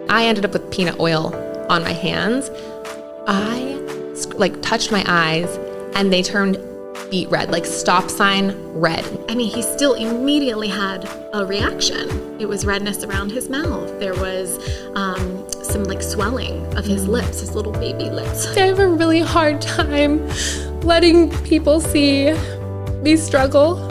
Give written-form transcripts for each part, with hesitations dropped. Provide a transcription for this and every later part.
I ended up with peanut oil on my hands. I touched my eyes and they turned beet red, like stop sign red. I mean, he still immediately had a reaction. It was redness around his mouth. There was some like swelling of his lips, his little baby lips. I have a really hard time letting people see me struggle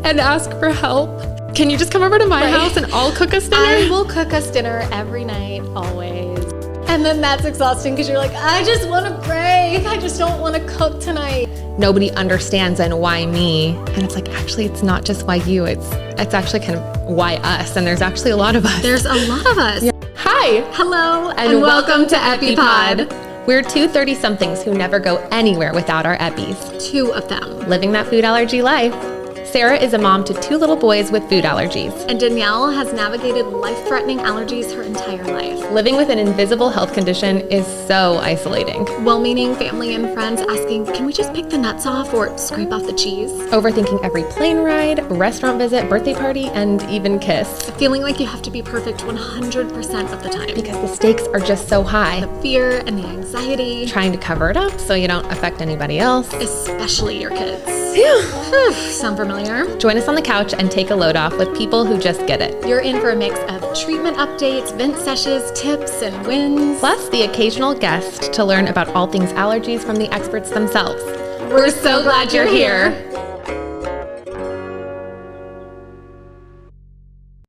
and ask for help. Can you just come over to my house and I'll cook us dinner? I will cook us dinner every night, always. And then that's exhausting because you're like, I just want to pray. I just don't want to cook tonight. Nobody understands and why me. And it's like, actually, it's not just why you. It's actually kind of why us. And there's actually a lot of us. There's a lot of us. Yeah. Hi. Hello. And welcome to EpiPod. We're two 30-somethings who never go anywhere without our Eppies. Two of them. Living that food allergy life. Sarah is a mom to 2 little boys with food allergies. And Danielle has navigated life-threatening allergies her entire life. Living with an invisible health condition is so isolating. Well-meaning family and friends asking, can we just pick the nuts off or scrape off the cheese? Overthinking every plane ride, restaurant visit, birthday party, and even kiss. Feeling like you have to be perfect 100% of the time. Because the stakes are just so high. The fear and the anxiety. Trying to cover it up so you don't affect anybody else. Especially your kids. Phew. Sound familiar? Join us on the couch and take a load off with people who just get it. You're in for a mix of treatment updates, vent sessions, tips, and wins. Plus the occasional guest to learn about all things allergies from the experts themselves. We're so glad you're here.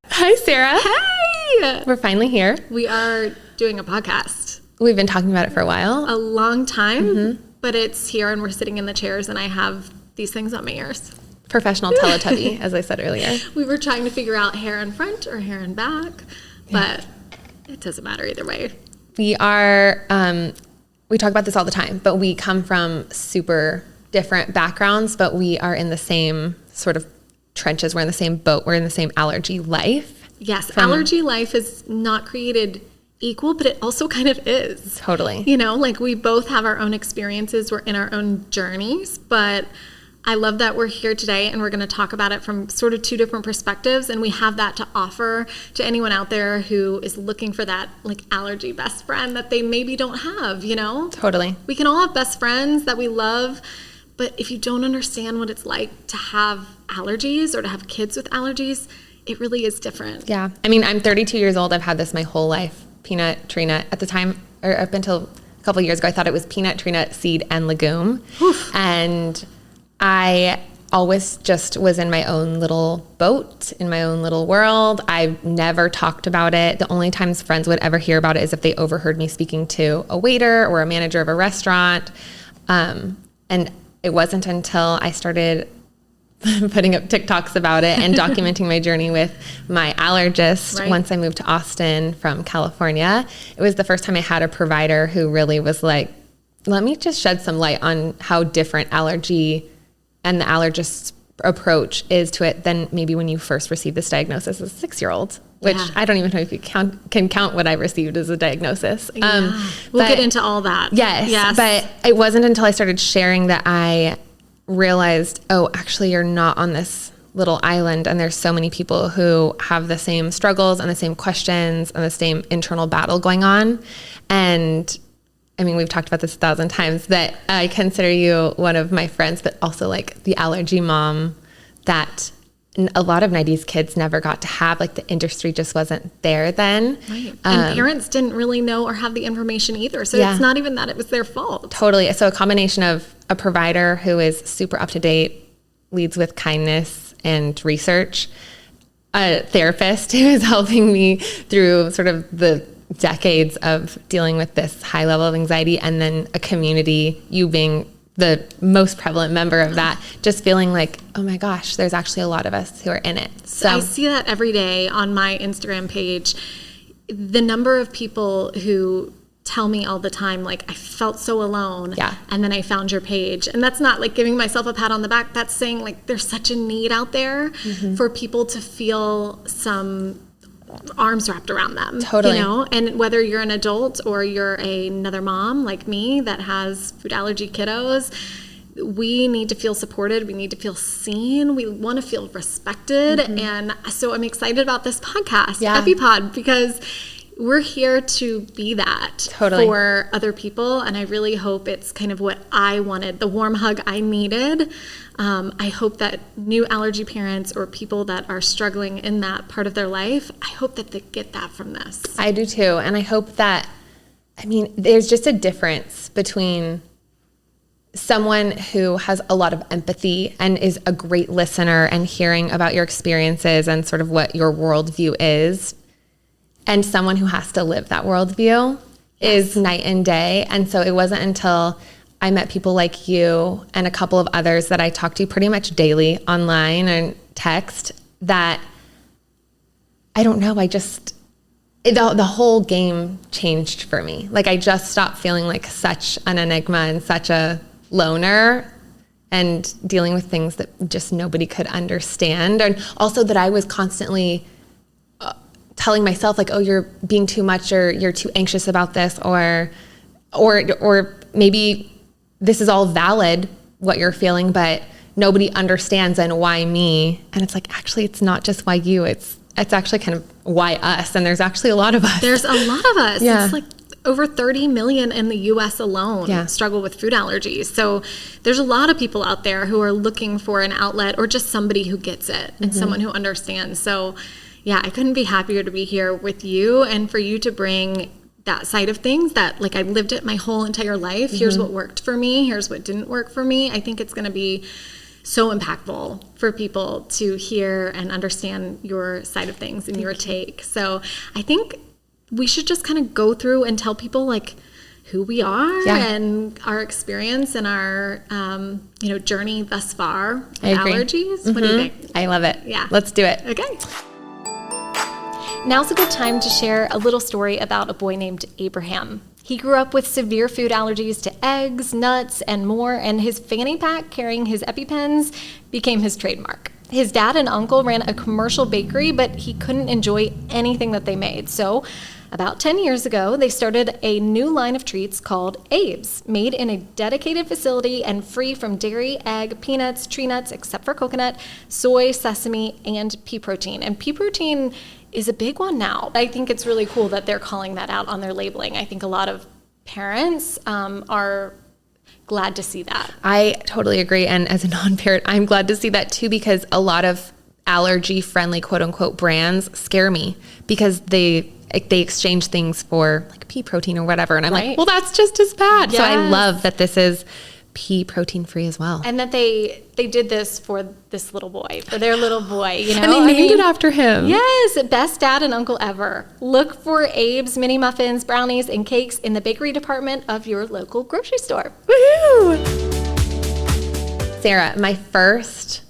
Hi, Sarah. Hey! We're finally here. We are doing a podcast. We've been talking about it for a while. A long time, but it's here and we're sitting in the chairs and I have these things on my ears. Professional Teletubby, as I said earlier. We were trying to figure out hair in front or hair in back, but it doesn't matter either way. We are, we talk about this all the time, but we come from super different backgrounds, but we are in the same sort of trenches. We're in the same boat. We're in the same allergy life. Yes, allergy life is not created equal, but it also kind of is. Totally. You know, like we both have our own experiences. We're in our own journeys, but I love that we're here today and we're going to talk about it from sort of 2 different perspectives. And we have that to offer to anyone out there who is looking for that like allergy best friend that they maybe don't have, you know? Totally. We can all have best friends that we love, but if you don't understand what it's like to have allergies or to have kids with allergies, it really is different. Yeah. I mean, I'm 32 years old. I've had this my whole life. Peanut, tree nut. At the time, or up until a couple of years ago, I thought it was peanut, tree nut, seed, and legume. Oof. And I always just was in my own little boat, in my own little world. I never talked about it. The only times friends would ever hear about it is if they overheard me speaking to a waiter or a manager of a restaurant. And it wasn't until I started putting up TikToks about it and documenting my journey with my allergist. Right. Once I moved to Austin from California, it was the first time I had a provider who really was like, let me just shed some light on how different allergy and the allergist's approach is to it than maybe when you first received this diagnosis as a 6-year-old, which I don't even know if you can count what I received as a diagnosis. We'll get into all that. Yes. But it wasn't until I started sharing that I realized, oh, actually you're not on this little island and there's so many people who have the same struggles and the same questions and the same internal battle going on. And I mean, we've talked about this 1,000 times, that I consider you one of my friends, but also like the allergy mom that a lot of 90s kids never got to have. Like the industry just wasn't there then. Right. And parents didn't really know or have the information either. So it's not even that it was their fault. Totally. So a combination of a provider who is super up to date, leads with kindness and research, a therapist who is helping me through sort of the decades of dealing with this high level of anxiety, and then a community, you being the most prevalent member of that, just feeling like, oh my gosh, there's actually a lot of us who are in it. So I see that every day on my Instagram page. The number of people who tell me all the time, like, I felt so alone. Yeah. And then I found your page. And that's not like giving myself a pat on the back. That's saying like there's such a need out there for people to feel some arms wrapped around them. Totally. You know, and whether you're an adult or you're another mom like me that has food allergy kiddos, we need to feel supported. We need to feel seen. We want to feel respected. And so I'm excited about this podcast, EpiPod, because we're here to be that for other people. And I really hope it's kind of what I wanted, the warm hug I needed. I hope that new allergy parents or people that are struggling in that part of their life, I hope that they get that from this. I do too. And I hope that, there's just a difference between someone who has a lot of empathy and is a great listener and hearing about your experiences and sort of what your worldview is, and someone who has to live that worldview is night and day. And so it wasn't until I met people like you and a couple of others that I talk to pretty much daily online and text that, I don't know, the whole game changed for me. Like, I just stopped feeling like such an enigma and such a loner and dealing with things that just nobody could understand. And also that I was constantly telling myself like, oh, you're being too much, or you're too anxious about this, or maybe this is all valid, what you're feeling, but nobody understands, and why me? And it's like, actually, it's not just why you, it's actually kind of why us. And there's actually a lot of us. There's a lot of us. Yeah. It's like over 30 million in the US alone struggle with food allergies. So there's a lot of people out there who are looking for an outlet, or just somebody who gets it and someone who understands. So yeah, I couldn't be happier to be here with you and for you to bring that side of things that, like, I lived it my whole entire life. Here's what worked for me. Here's what didn't work for me. I think it's going to be so impactful for people to hear and understand your side of things and your take. So I think we should just kind of go through and tell people like who we are and our experience and our journey thus far with allergies. What do you think? I love it. Yeah. Let's do it. Okay. Now's a good time to share a little story about a boy named Abraham. He grew up with severe food allergies to eggs, nuts, and more, and his fanny pack carrying his EpiPens became his trademark. His dad and uncle ran a commercial bakery, but he couldn't enjoy anything that they made. So about 10 years ago, they started a new line of treats called Abe's, made in a dedicated facility and free from dairy, egg, peanuts, tree nuts, except for coconut, soy, sesame, and pea protein. And pea protein is a big one now. I think it's really cool that they're calling that out on their labeling. I think a lot of parents are glad to see that. I totally agree. And as a non-parent, I'm glad to see that too, because a lot of allergy-friendly, quote-unquote, brands scare me because they exchange things for like pea protein or whatever. And I'm like, well, that's just as bad. Yes. So I love that this is pea protein free as well. And that they did this for this little boy, for their little boy, you know. And they named it after him. Yes, best dad and uncle ever. Look for Abe's mini muffins, brownies, and cakes in the bakery department of your local grocery store. Woohoo! Sarah, my first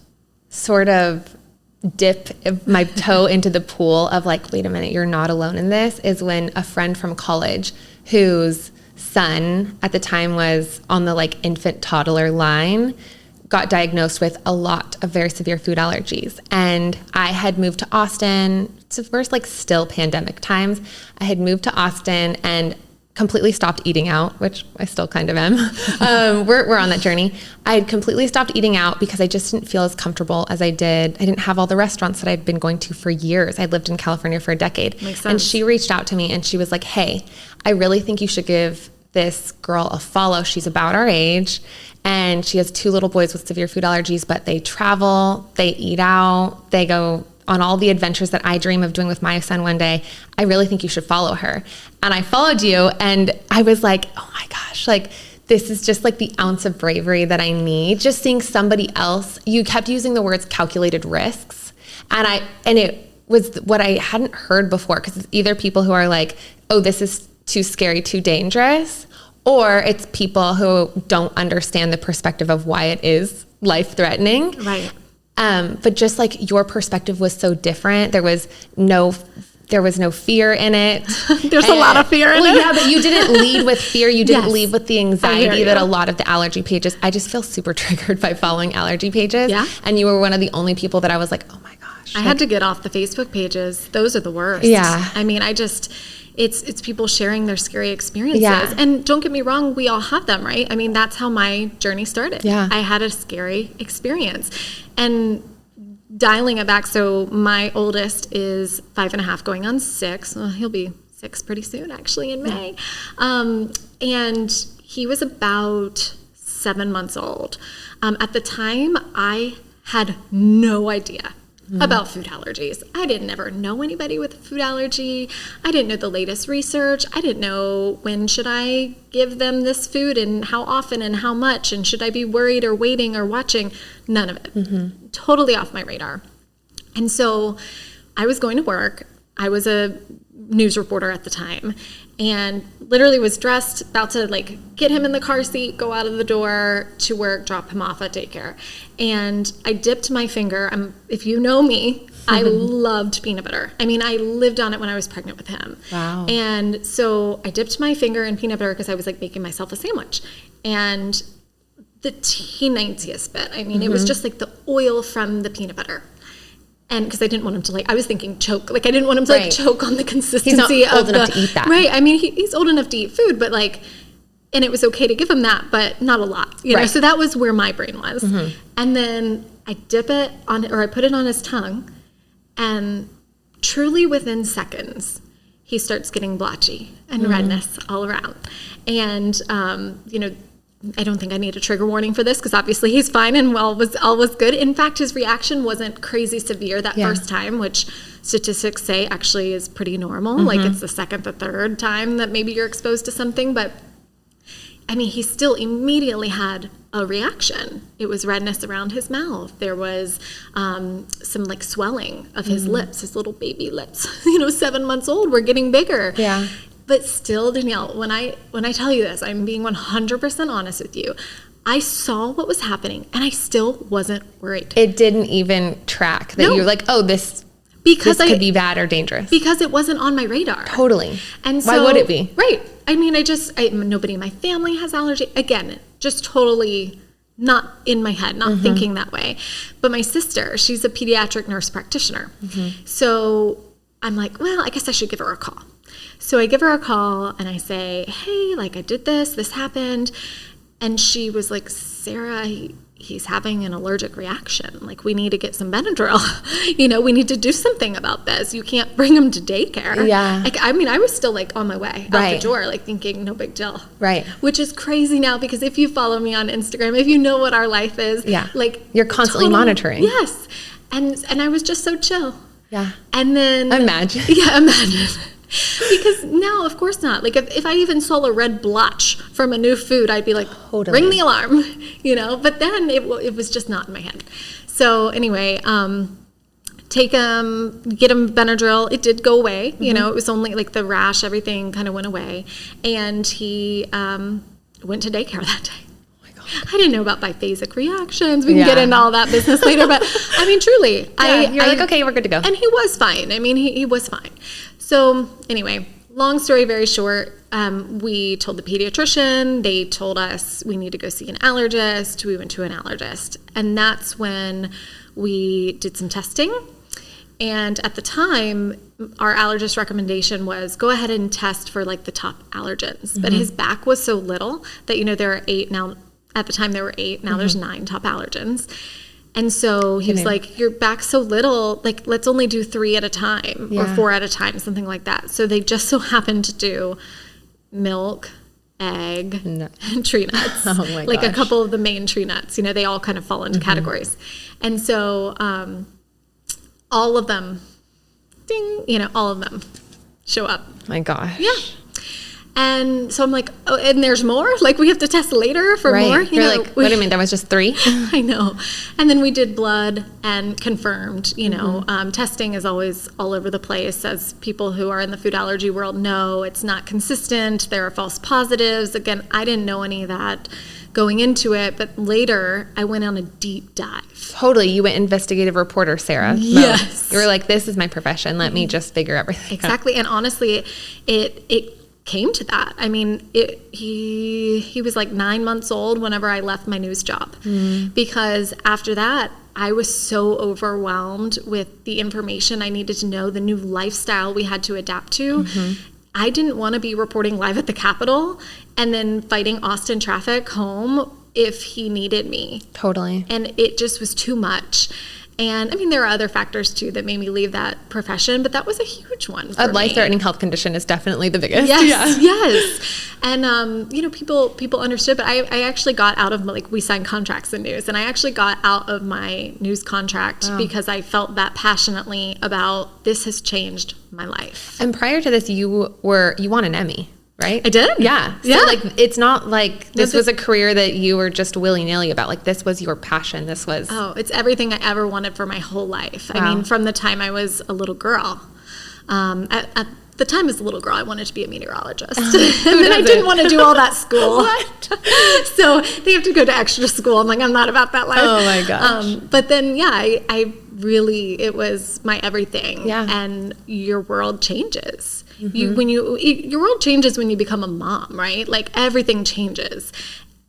sort of dip my toe into the pool of like, wait a minute, you're not alone in this, is when a friend from college whose son at the time was on the like infant toddler line got diagnosed with a lot of very severe food allergies. And I had moved to Austin. It's the first like still pandemic times. I had moved to Austin and completely stopped eating out, which I still kind of am. We're on that journey. I had completely stopped eating out because I just didn't feel as comfortable as I did. I didn't have all the restaurants that I'd been going to for years. I'd lived in California for a decade. Makes sense. And she reached out to me and she was like, hey, I really think you should give this girl a follow. She's about our age and she has 2 little boys with severe food allergies, but they travel, they eat out, they go on all the adventures that I dream of doing with my son one day. I really think you should follow her. And I followed you and I was like, oh my gosh, like this is just like the ounce of bravery that I need. Just seeing somebody else, you kept using the words calculated risks. And it was what I hadn't heard before, because it's either people who are like, oh, this is too scary, too dangerous, or it's people who don't understand the perspective of why it is life-threatening. Right. But just like your perspective was so different. There was no fear in it. There's a lot of fear in it. Yeah, but you didn't lead with fear. You didn't lead with the anxiety that a lot of the allergy pages. I just feel super triggered by following allergy pages. Yeah. And you were one of the only people that I was like, oh my gosh. I had to get off the Facebook pages. Those are the worst. Yeah. I mean, It's people sharing their scary experiences. Yeah. And don't get me wrong, we all have them, right? I mean, that's how my journey started. Yeah. I had a scary experience. And dialing it back, so my oldest is 5.5 going on 6. Well, he'll be 6 pretty soon, actually, in May. And he was about 7 months old. At the time, I had no idea about food allergies. I didn't ever know anybody with a food allergy. I didn't know the latest research. I didn't know when should I give them this food and how often and how much, and should I be worried or waiting or watching? None of it. Totally off my radar. And so I was going to work. I was a news reporter at the time, and literally was dressed, about to like get him in the car seat, go out of the door to work, drop him off at daycare. And I dipped my finger. If you know me, I loved peanut butter. I mean, I lived on it when I was pregnant with him. Wow. And so I dipped my finger in peanut butter because I was like making myself a sandwich. And the teeniest bit, I mean, it was just like the oil from the peanut butter. And because I didn't want him to I was thinking choke. I didn't want him to choke on the consistency He's not old enough to eat that. Right. I mean, he's old enough to eat food, but and it was okay to give him that, but not a lot, you know? So that was where my brain was. And then I dip it on, or I put it on his tongue, and truly within seconds, he starts getting blotchy and redness all around. And, I don't think I need a trigger warning for this because obviously he's fine and all was good. In fact, his reaction wasn't crazy severe that first time, which statistics say actually is pretty normal. Like it's the second, the third time that maybe you're exposed to something. But I mean, he still immediately had a reaction. It was redness around his mouth. There was some swelling of his lips, his little baby lips. 7 months old, we're getting bigger. Yeah. But still, Danielle, when I tell you this, I'm being 100% honest with you. I saw what was happening, and I still wasn't worried. It didn't even track that you're like, oh, this could be bad or dangerous. Because it wasn't on my radar. Totally. And so, why would it be? Right. I mean, nobody in my family has allergy. Again, just totally not in my head, not thinking that way. But my sister, she's a pediatric nurse practitioner. So I'm like, well, I guess I should give her a call. So I give her a call and I say, hey, I did this happened. And she was like, Sarah, he's having an allergic reaction. We need to get some Benadryl. We need to do something about this. You can't bring him to daycare. Yeah. I was still on my way out the door, thinking no big deal. Right. Which is crazy now because if you follow me on Instagram, if you know what our life is, you're constantly monitoring. Yes. And I was just so chill. Yeah. And then imagine. Yeah, imagine. Because now, of course not. If I even saw a red blotch from a new food, I'd be like, ring the alarm, But then it was just not in my head. So anyway, take him, get him Benadryl. It did go away. It was only the rash, everything kind of went away. And he went to daycare that day. I didn't know about biphasic reactions. We can get into all that business later. But I mean, truly. You're okay, we're good to go. And he was fine. I mean, he was fine. So anyway, long story very short, we told the pediatrician. They told us we need to go see an allergist. We went to an allergist. And that's when we did some testing. And at the time, our allergist recommendation was go ahead and test for the top allergens. But his back was so little that, there are 8 now. At the time, there were 8. Now there's 9 top allergens. And so he was like, your back's so little, let's only do 3 at a time or 4 at a time, something like that. So they just so happened to do milk, egg, and tree nuts. Oh my gosh. A couple of the main tree nuts. They all kind of fall into categories. And so all of them, ding, all of them show up. My gosh. Yeah. And so I'm like, oh, and there's more? We have to test later for more? You're like, what do you mean? That was just 3? I know. And then we did blood and confirmed, testing is always all over the place. As people who are in the food allergy world know, it's not consistent. There are false positives. Again, I didn't know any of that going into it, but later I went on a deep dive. Totally. You went investigative reporter, Sarah. Yes. You were like, this is my profession. Let me just figure everything out. Exactly. And honestly, it came to that. I mean, he was 9 months old whenever I left my news job, because after that, I was so overwhelmed with the information I needed to know, the new lifestyle we had to adapt to. I didn't want to be reporting live at the Capitol and then fighting Austin traffic home if he needed me. Totally. And it just was too much. And I mean, there are other factors too that made me leave that profession, but that was a huge one for A life-threatening health condition is definitely the biggest. Yes, yes. And, you know, people understood, but I actually got out of, like, we signed contracts in news, and I actually got out of my news contract because I felt that passionately about this has changed my life. And prior to this, you won an Emmy, right? I did? Yeah. So, Yeah. like, it's not like this was a career that you were just willy-nilly about. Like, this was your passion. This was... Oh, it's everything I ever wanted for my whole life. Wow. I mean, from the time I was a little girl. At the time as a little girl, I wanted to be a meteorologist. And then I didn't want to do all that school. What? So they have to go to extra school. I'm like, I'm not about that life. Oh, my gosh. But then, yeah, I really, it was my everything. Yeah. And your world changes. Your world changes when you become a mom, right? Like, everything changes.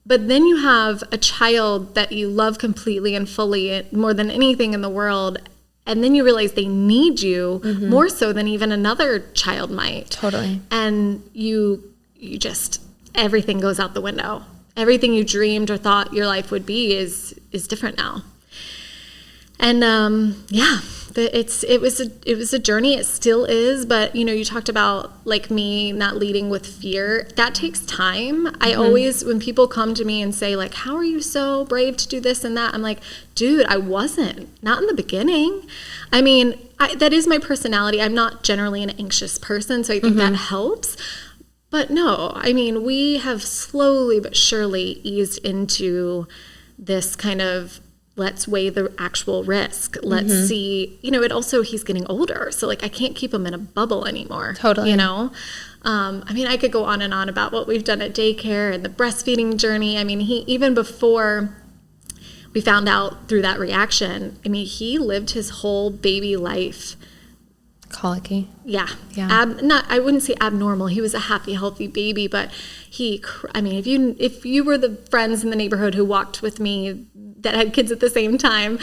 But then you have a child that you love completely and fully, more than anything in the world. And then you realize they need you more so than even another child might. Totally. And you just, everything goes out the window. Everything you dreamed or thought your life would be is different now. And yeah, it was a journey. It still is. But you know, you talked about like me not leading with fear. That takes time. I always, when people come to me and say like, "How are you so brave to do this and that?" I'm like, dude, I wasn't. Not in the beginning. I mean, that is my personality. I'm not generally an anxious person, so I think that helps. But no, I mean, we have slowly but surely eased into this kind of, let's weigh the actual risk. Let's see, you know, he's getting older. So like, I can't keep him in a bubble anymore. Totally. You know? I mean, I could go on and on about what we've done at daycare and the breastfeeding journey. I mean, even before we found out through that reaction, I mean, he lived his whole baby life. Colicky. Yeah. Yeah. I wouldn't say abnormal. He was a happy, healthy baby, but I mean, if you were the friends in the neighborhood who walked with me that had kids at the same time,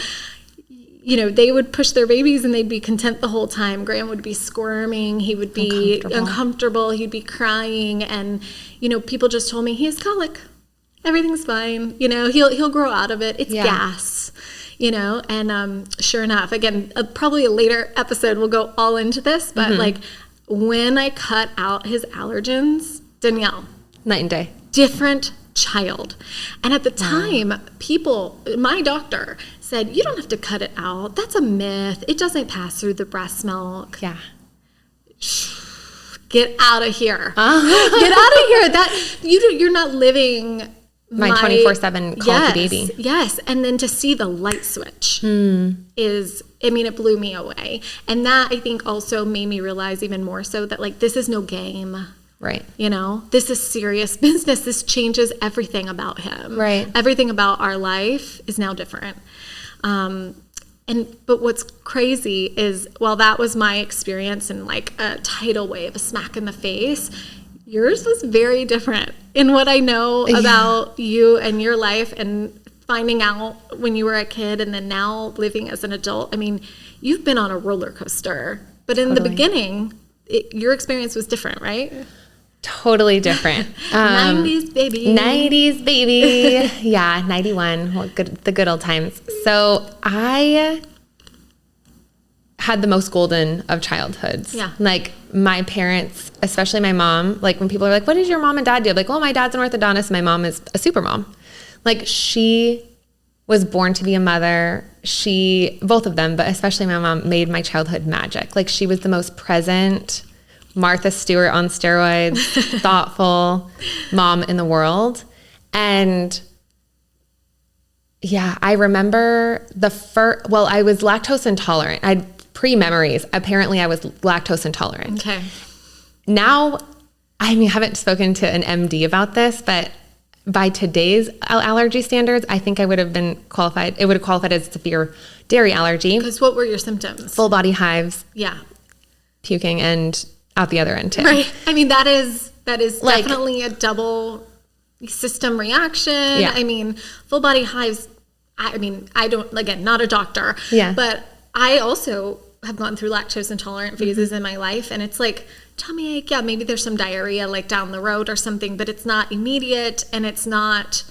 you know, they would push their babies and they'd be content the whole time. Graham would be squirming. He would be uncomfortable. He'd be crying. And, you know, people just told me he has colic. Everything's fine. You know, he'll grow out of it. It's gas, you know, and sure enough, again, probably a later episode will go all into this, but like when I cut out his allergens, Danielle. Night and day. Different child. And at the time, my doctor said, you don't have to cut it out. That's a myth. It doesn't pass through the breast milk. Yeah. Get out of here. Get out of here. You're not living my 24/7 colicky baby. Yes. And then to see the light switch it blew me away. And that I think also made me realize even more so that like, this is no game. Right. You know, this is serious business. This changes everything about him. Right. Everything about our life is now different. But what's crazy is, while that was my experience in like a tidal wave, a smack in the face, yours was very different in what I know about you and your life and finding out when you were a kid and then now living as an adult. I mean, you've been on a roller coaster, but in the beginning, your experience was different, right? Totally different. 90s baby. 90s baby. Yeah, 91. The good old times. So I had the most golden of childhoods. Yeah. Like my parents, especially my mom, like when people are like, what did your mom and dad do? I'm like, well, my dad's an orthodontist. My mom is a super mom. Like she was born to be a mother. Both of them, but especially my mom, made my childhood magic. Like she was the most present, Martha Stewart on steroids, thoughtful mom in the world. And yeah, I remember I was lactose intolerant. I had pre-memories. Apparently I was lactose intolerant. Okay. Now, I mean, I haven't spoken to an MD about this, but by today's allergy standards, I think I would have been qualified. It would have qualified as severe dairy allergy. Because what were your symptoms? Full body hives. Yeah. Puking and out the other end too. Right. I mean, that is like, definitely a double system reaction. Yeah. I mean, full body hives. I mean, I don't, again, not a doctor. Yeah. But I also have gone through lactose intolerant phases in my life, and it's like tummy ache. Yeah, maybe there's some diarrhea like down the road or something, but it's not immediate, and it's not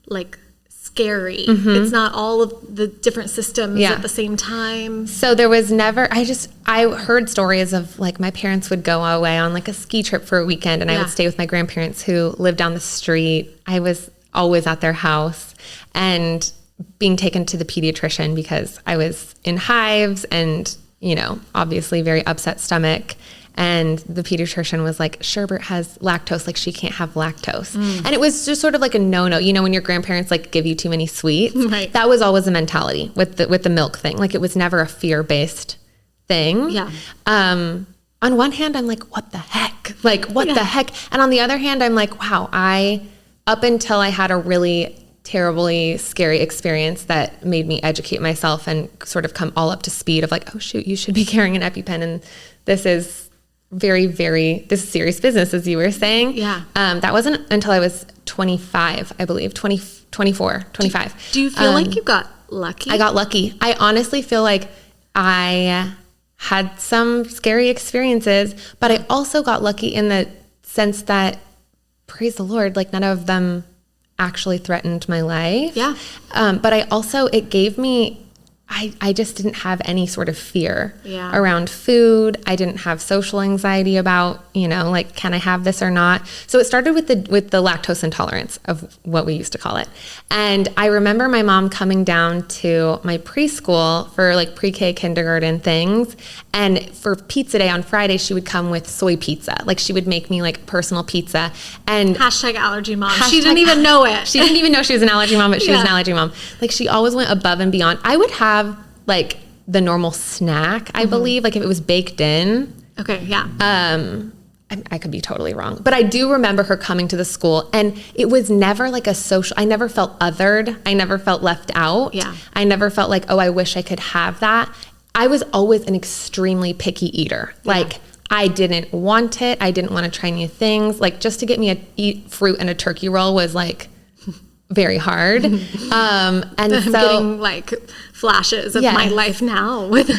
like scary. It's not all of the different systems at the same time. So there was never, I heard stories of like my parents would go away on like a ski trip for a weekend, and I would stay with my grandparents who lived down the street. I was always at their house and being taken to the pediatrician because I was in hives and, you know, obviously very upset stomach. And the pediatrician was like, Sherbert has lactose, like she can't have lactose. And it was just sort of like a no-no. You know, when your grandparents like give you too many sweets, that was always a mentality with the milk thing. Like it was never a fear-based thing. Yeah. On one hand, I'm like, what the heck? Like, what the heck? And on the other hand, I'm like, wow, up until I had a really terribly scary experience that made me educate myself and sort of come all up to speed of like, oh shoot, you should be carrying an EpiPen, and this is this is serious business, as you were saying. Yeah. That wasn't until I was 25, I believe, 24, 25. Do you feel like you got lucky? I got lucky. I honestly feel like I had some scary experiences, but I also got lucky in the sense that, praise the Lord, like none of them actually threatened my life. Yeah. But I also, it gave me, I just didn't have any sort of fear around food. I didn't have social anxiety about, you know, like, can I have this or not? So it started with the lactose intolerance of what we used to call it. And I remember my mom coming down to my preschool for like pre-K kindergarten things. And for pizza day on Friday, she would come with soy pizza. Like she would make me like personal pizza. And #allergy mom. She didn't even know it. She didn't even know she was an allergy mom, but she was an allergy mom. Like she always went above and beyond. I would have like the normal snack, I believe, like if it was baked in. Okay, yeah. I could be totally wrong, but I do remember her coming to the school, and it was never like a social, I never felt othered. I never felt left out. Yeah. I never felt like, oh, I wish I could have that. I was always an extremely picky eater. Like I didn't want it. I didn't want to try new things. Like just to get me to eat fruit and a turkey roll was like very hard. And I'm getting like flashes of my life now with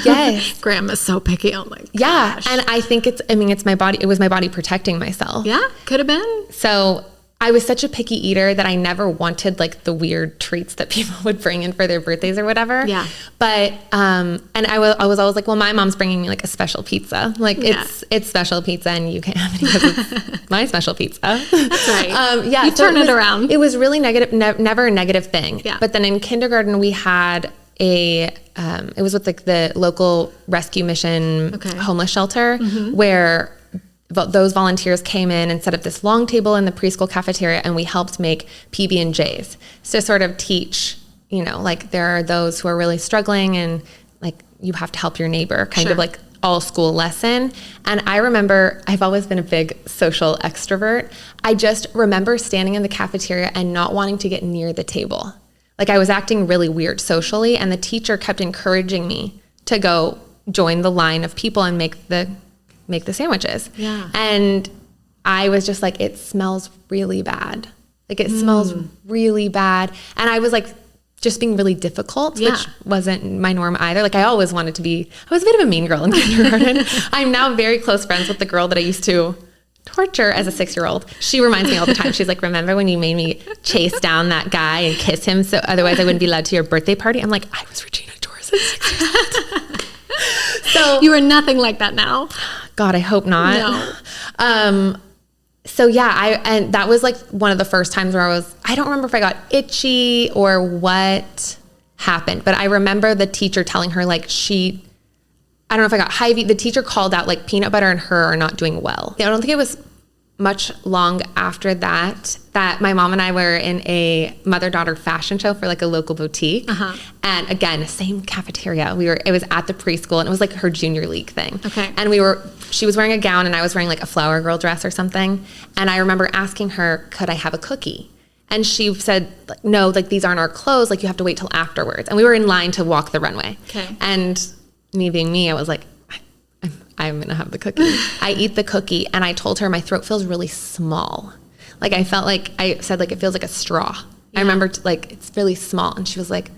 grandma's so picky. I'm like, gosh. And I think it's my body. It was my body protecting myself. Yeah, could have been. So I was such a picky eater that I never wanted like the weird treats that people would bring in for their birthdays or whatever. Yeah. But, and I was always like, well, my mom's bringing me like a special pizza. Like it's special pizza and you can't have it because it's my special pizza. That's right. You turn it around. It was really negative, never a negative thing. Yeah. But then in kindergarten we had it was with like the local rescue mission homeless shelter where those volunteers came in and set up this long table in the preschool cafeteria, and we helped make PB&Js to sort of teach, you know, like there are those who are really struggling and like you have to help your neighbor, kind of like all school lesson. And I remember, I've always been a big social extrovert. I just remember standing in the cafeteria and not wanting to get near the table. Like I was acting really weird socially, and the teacher kept encouraging me to go join the line of people and make the sandwiches. Yeah. And I was just like, it smells really bad. Like it smells really bad. And I was like just being really difficult, which wasn't my norm either. Like I always wanted to be, I was a bit of a mean girl in kindergarten. I'm now very close friends with the girl that I used to torture as a 6-year-old. She reminds me all the time. She's like, remember when you made me chase down that guy and kiss him so otherwise I wouldn't be allowed to your birthday party? I'm like, I was Regina Torres at 6 years old. So you are nothing like that now. God, I hope not. No. So yeah, and that was like one of the first times where I don't remember if I got itchy or what happened, but I remember the teacher telling her like I don't know if I got Hy-Vee. The teacher called out like peanut butter and her are not doing well. I don't think it was much long after that my mom and I were in a mother-daughter fashion show for like a local boutique. And again, same cafeteria. It was at the preschool, and it was like her junior league thing. Okay. And she was wearing a gown and I was wearing like a flower girl dress or something. And I remember asking her, could I have a cookie? And she said, no, like these aren't our clothes. Like you have to wait till afterwards. And we were in line to walk the runway. Okay. And me being me, I was like, I'm going to have the cookie. I eat the cookie, and I told her my throat feels really small. Like I felt like, I said like it feels like a straw. Yeah. I remember like it's really small. And she was like,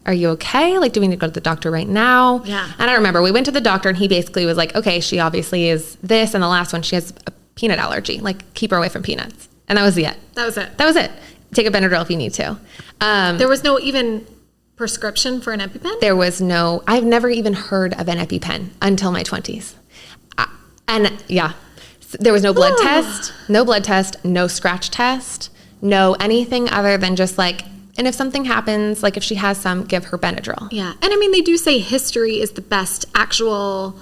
are you okay? Like, do we need to go to the doctor right now? Yeah. And I remember we went to the doctor and he basically was like, okay, she obviously is this. And the last one, she has a peanut allergy. Like, keep her away from peanuts. And that was it. That was it. That was it. Take a Benadryl if you need to. There was no even prescription for an EpiPen? There was no, I've never even heard of an EpiPen until my 20s. There was no blood test, no scratch test, no anything other than just like, and if something happens, like if she has some, give her Benadryl. Yeah. And I mean, they do say history is the best actual,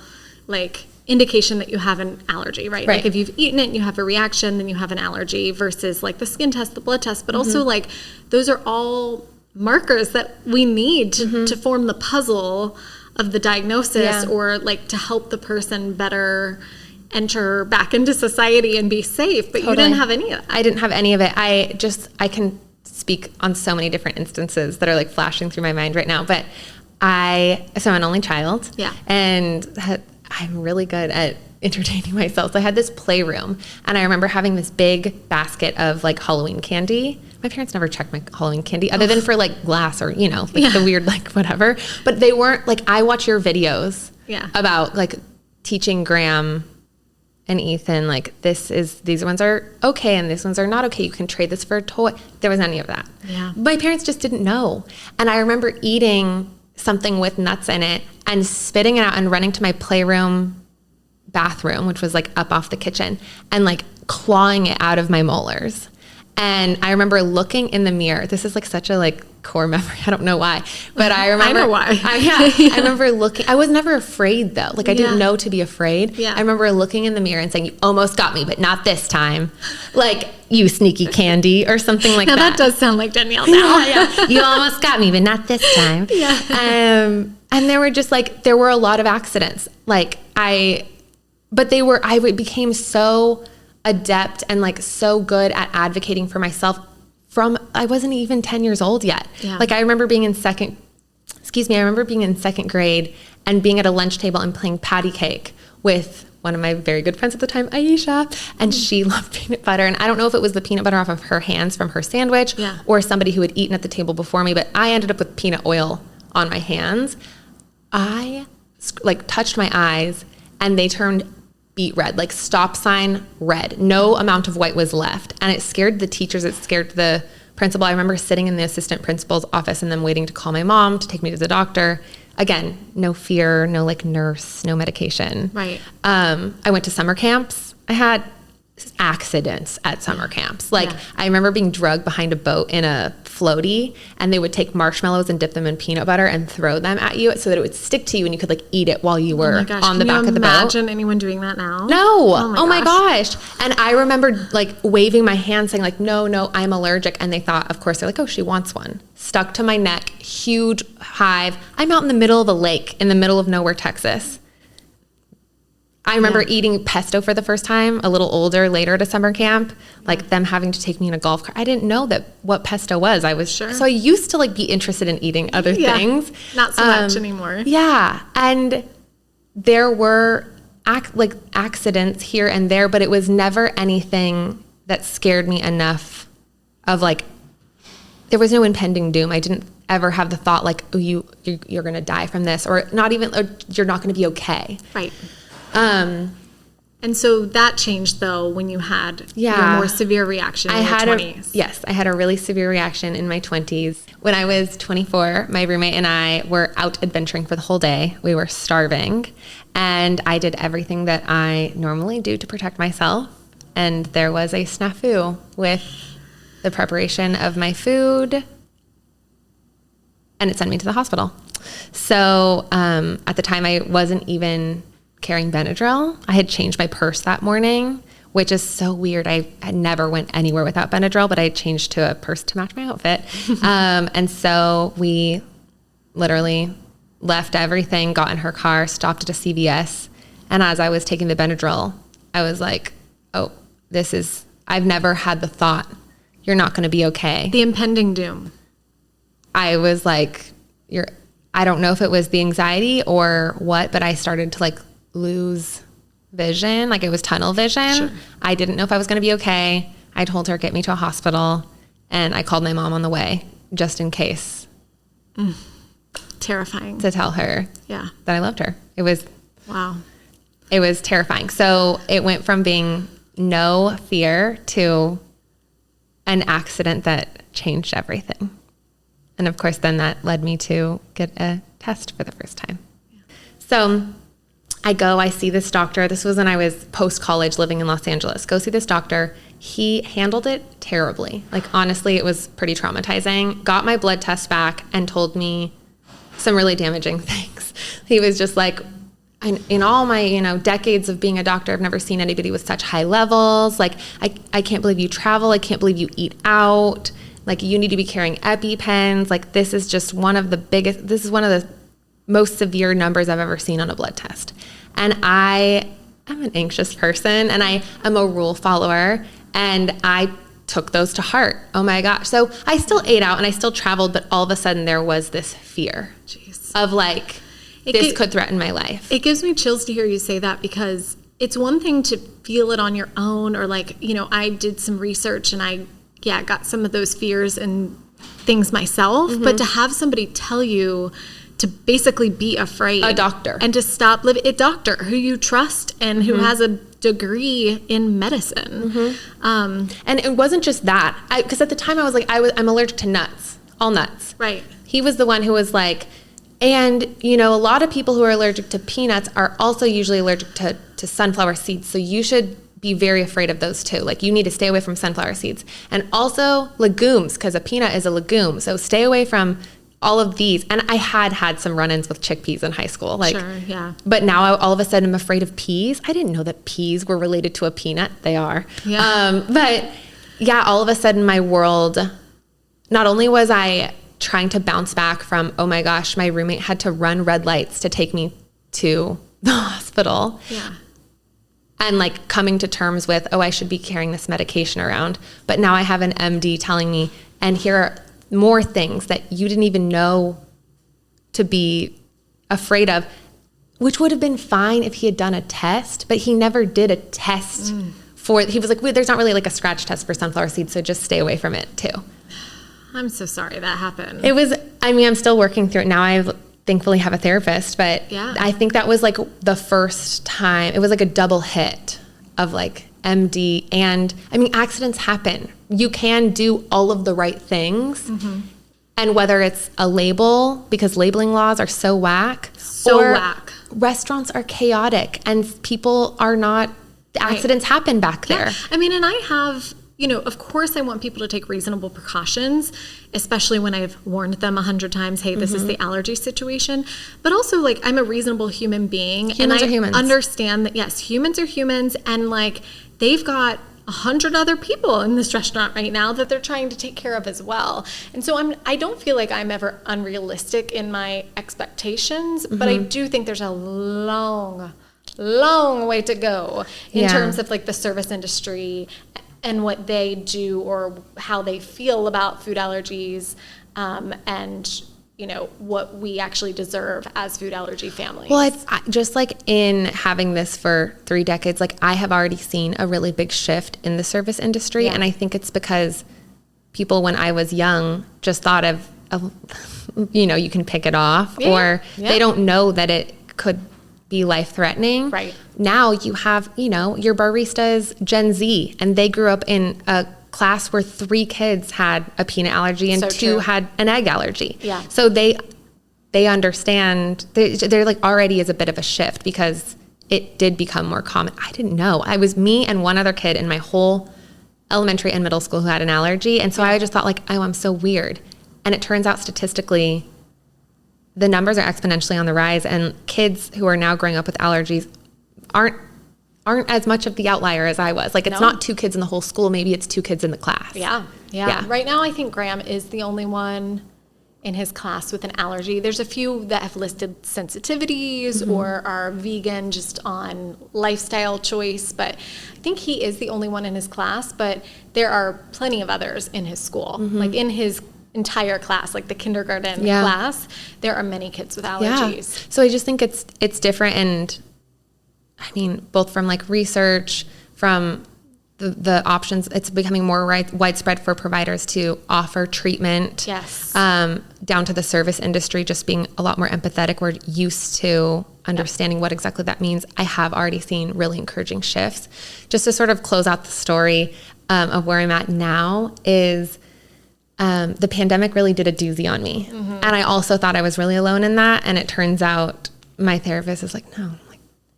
like, indication that you have an allergy, right? Like if you've eaten it and you have a reaction, then you have an allergy versus like the skin test, the blood test, but also like those are all markers that we need to form the puzzle of the diagnosis or like to help the person better enter back into society and be safe. But you didn't have any of that. I didn't have any of it. I can speak on so many different instances that are like flashing through my mind right now. But so I'm an only child. Yeah. And I'm really good at entertaining myself. So I had this playroom and I remember having this big basket of like Halloween candy. My parents never checked my Halloween candy other than for like glass or, you know, like the weird, like whatever. But they weren't like, I watch your videos about like teaching Graham and Ethan, like these ones are okay and these ones are not okay. You can trade this for a toy. There was any of that. Yeah. My parents just didn't know. And I remember eating something with nuts in it and spitting it out and running to my playroom bathroom, which was like up off the kitchen, and like clawing it out of my molars. And I remember looking in the mirror. This is like such a like core memory. I don't know why, but I remember. I know why. I remember looking. I was never afraid though. Like I didn't know to be afraid. Yeah. I remember looking in the mirror and saying, "You almost got me, but not this time." Like, you sneaky candy or something like now that. That does sound like Danielle now. Yeah. You almost got me, but not this time. Yeah. And there were a lot of accidents. I became so adept and like so good at advocating for myself I wasn't even 10 years old yet. Yeah. Like I remember being in second grade and being at a lunch table and playing patty cake with one of my very good friends at the time, Aisha, and she loved peanut butter. And I don't know if it was the peanut butter off of her hands from her sandwich or somebody who had eaten at the table before me, but I ended up with peanut oil on my hands. I like touched my eyes and they turned beet red, like stop sign red. No amount of white was left. And it scared the teachers. It scared the principal. I remember sitting in the assistant principal's office and them waiting to call my mom to take me to the doctor. Again, no fear, no like nurse, no medication. Right. I went to summer camps. I had accidents at summer camps. I remember being drugged behind a boat in a floaty, and they would take marshmallows and dip them in peanut butter and throw them at you so that it would stick to you and you could like eat it while you were on the back of the boat. Imagine anyone doing that now? No. Oh my gosh. And I remember like waving my hand saying like, no, I'm allergic. And they thought, of course, they're like, oh, she wants one. Stuck to my neck, huge hive. I'm out in the middle of a lake in the middle of nowhere, Texas. I remember eating pesto for the first time, a little older, later at a summer camp, like them having to take me in a golf cart. I didn't know what pesto was. So I used to like be interested in eating other things. Not so much anymore. Yeah. And there were accidents here and there, but it was never anything that scared me enough of like, there was no impending doom. I didn't ever have the thought like, oh, you're going to die from this, or not even, or you're not going to be okay. Right. And so that changed though when you had your more severe reaction in your 20s. Yes, I had a really severe reaction in my 20s. When I was 24, my roommate and I were out adventuring for the whole day. We were starving, and I did everything that I normally do to protect myself. And there was a snafu with the preparation of my food, and it sent me to the hospital. So at the time, I wasn't even carrying Benadryl. I had changed my purse that morning, which is so weird. I never went anywhere without Benadryl, but I changed to a purse to match my outfit. And so we literally left everything, got in her car, stopped at a CVS. And as I was taking the Benadryl, I was like, oh, I've never had the thought, you're not going to be okay. The impending doom. I was like, I don't know if it was the anxiety or what, but I started to like lose vision. Like it was tunnel vision. Sure. I didn't know if I was going to be okay. I told her, get me to a hospital, and I called my mom on the way just in case. Terrifying. to tell her Yeah. that I loved her. It was Wow. terrifying. So it went from being no fear to an accident that changed everything. And of course, then that led me to get a test for the first time. Yeah. So I see this doctor. This was when I was post-college living in Los Angeles. Go see this doctor. He handled it terribly. Like, honestly, it was pretty traumatizing. Got my blood test back and told me some really damaging things. He was just like, in all my, decades of being a doctor, I've never seen anybody with such high levels. Like, I can't believe you travel. I can't believe you eat out. Like, you need to be carrying EpiPens. Like, this is one of the most severe numbers I've ever seen on a blood test. And I'm an anxious person, and I am a rule follower, and I took those to heart. Oh my gosh. So I still ate out and I still traveled, but all of a sudden there was this fear of like, this could threaten my life. It gives me chills to hear you say that, because it's one thing to feel it on your own, or like, I did some research and I got some of those fears and things myself, but to have somebody tell you to basically be afraid. A doctor. And to stop living, a doctor who you trust and who has a degree in medicine. And it wasn't just that, because at the time I was like, I'm allergic to nuts, all nuts. Right. He was the one who was like, and a lot of people who are allergic to peanuts are also usually allergic to sunflower seeds. So you should be very afraid of those too. Like, you need to stay away from sunflower seeds, and also legumes, because a peanut is a legume. So stay away from all of these. And I had some run-ins with chickpeas in high school. Like, sure, yeah. But now all of a sudden I'm afraid of peas. I didn't know that peas were related to a peanut. They are. Yeah. But yeah, all of a sudden my world, not only was I trying to bounce back from, oh my gosh, my roommate had to run red lights to take me to the hospital. Yeah. And like coming to terms with, oh, I should be carrying this medication around. But now I have an MD telling me, and here are more things that you didn't even know to be afraid of, which would have been fine if he had done a test, but he never did a test he was like, wait, there's not really like a scratch test for sunflower seeds, so just stay away from it too. I'm so sorry that happened. I'm still working through it now. I thankfully have a therapist, but yeah. I think that was like the first time, it was like a double hit of like MD, and accidents happen. You can do all of the right things, and whether it's a label, because labeling laws are so whack, or restaurants are chaotic and people are not, accidents happen back there. And I have, of course I want people to take reasonable precautions, especially when I've warned them 100 times, hey, this is the allergy situation. But also, like, I'm a reasonable human being. Humans are humans. Understand that, yes, humans are humans, and like, they've got 100 other people in this restaurant right now that they're trying to take care of as well. And so I don't feel like I'm ever unrealistic in my expectations, but I do think there's a long way to go in terms of like the service industry and what they do or how they feel about food allergies, and what we actually deserve as food allergy families. Well, just like in having this for 3 decades, like I have already seen a really big shift in the service industry. And I think it's because people, when I was young, just thought of you can pick it off, or they don't know that it could be life-threatening. Right. Now you have, your baristas Gen Z, and they grew up in a class where 3 kids had a peanut allergy and 2 had an egg allergy. Yeah. So they understand, they're like already is a bit of a shift, because it did become more common. I didn't know. I was me and one other kid in my whole elementary and middle school who had an allergy. And so I just thought like, oh, I'm so weird. And it turns out statistically, the numbers are exponentially on the rise, and kids who are now growing up with allergies aren't as much of the outlier as I was. Like, it's not 2 kids in the whole school. Maybe it's 2 kids in the class. Yeah. Right now, I think Graham is the only one in his class with an allergy. There's a few that have listed sensitivities or are vegan just on lifestyle choice, but I think he is the only one in his class, but there are plenty of others in his school. Like, in his entire class, like the kindergarten class, there are many kids with allergies. So I just think it's different, and both from like research, from the options, it's becoming more widespread for providers to offer treatment. Yes. Down to the service industry just being a lot more empathetic. We're used to understanding what exactly that means. I have already seen really encouraging shifts. Just to sort of close out the story of where I'm at now is the pandemic really did a doozy on me. Mm-hmm. And I also thought I was really alone in that. And it turns out my therapist is like, no,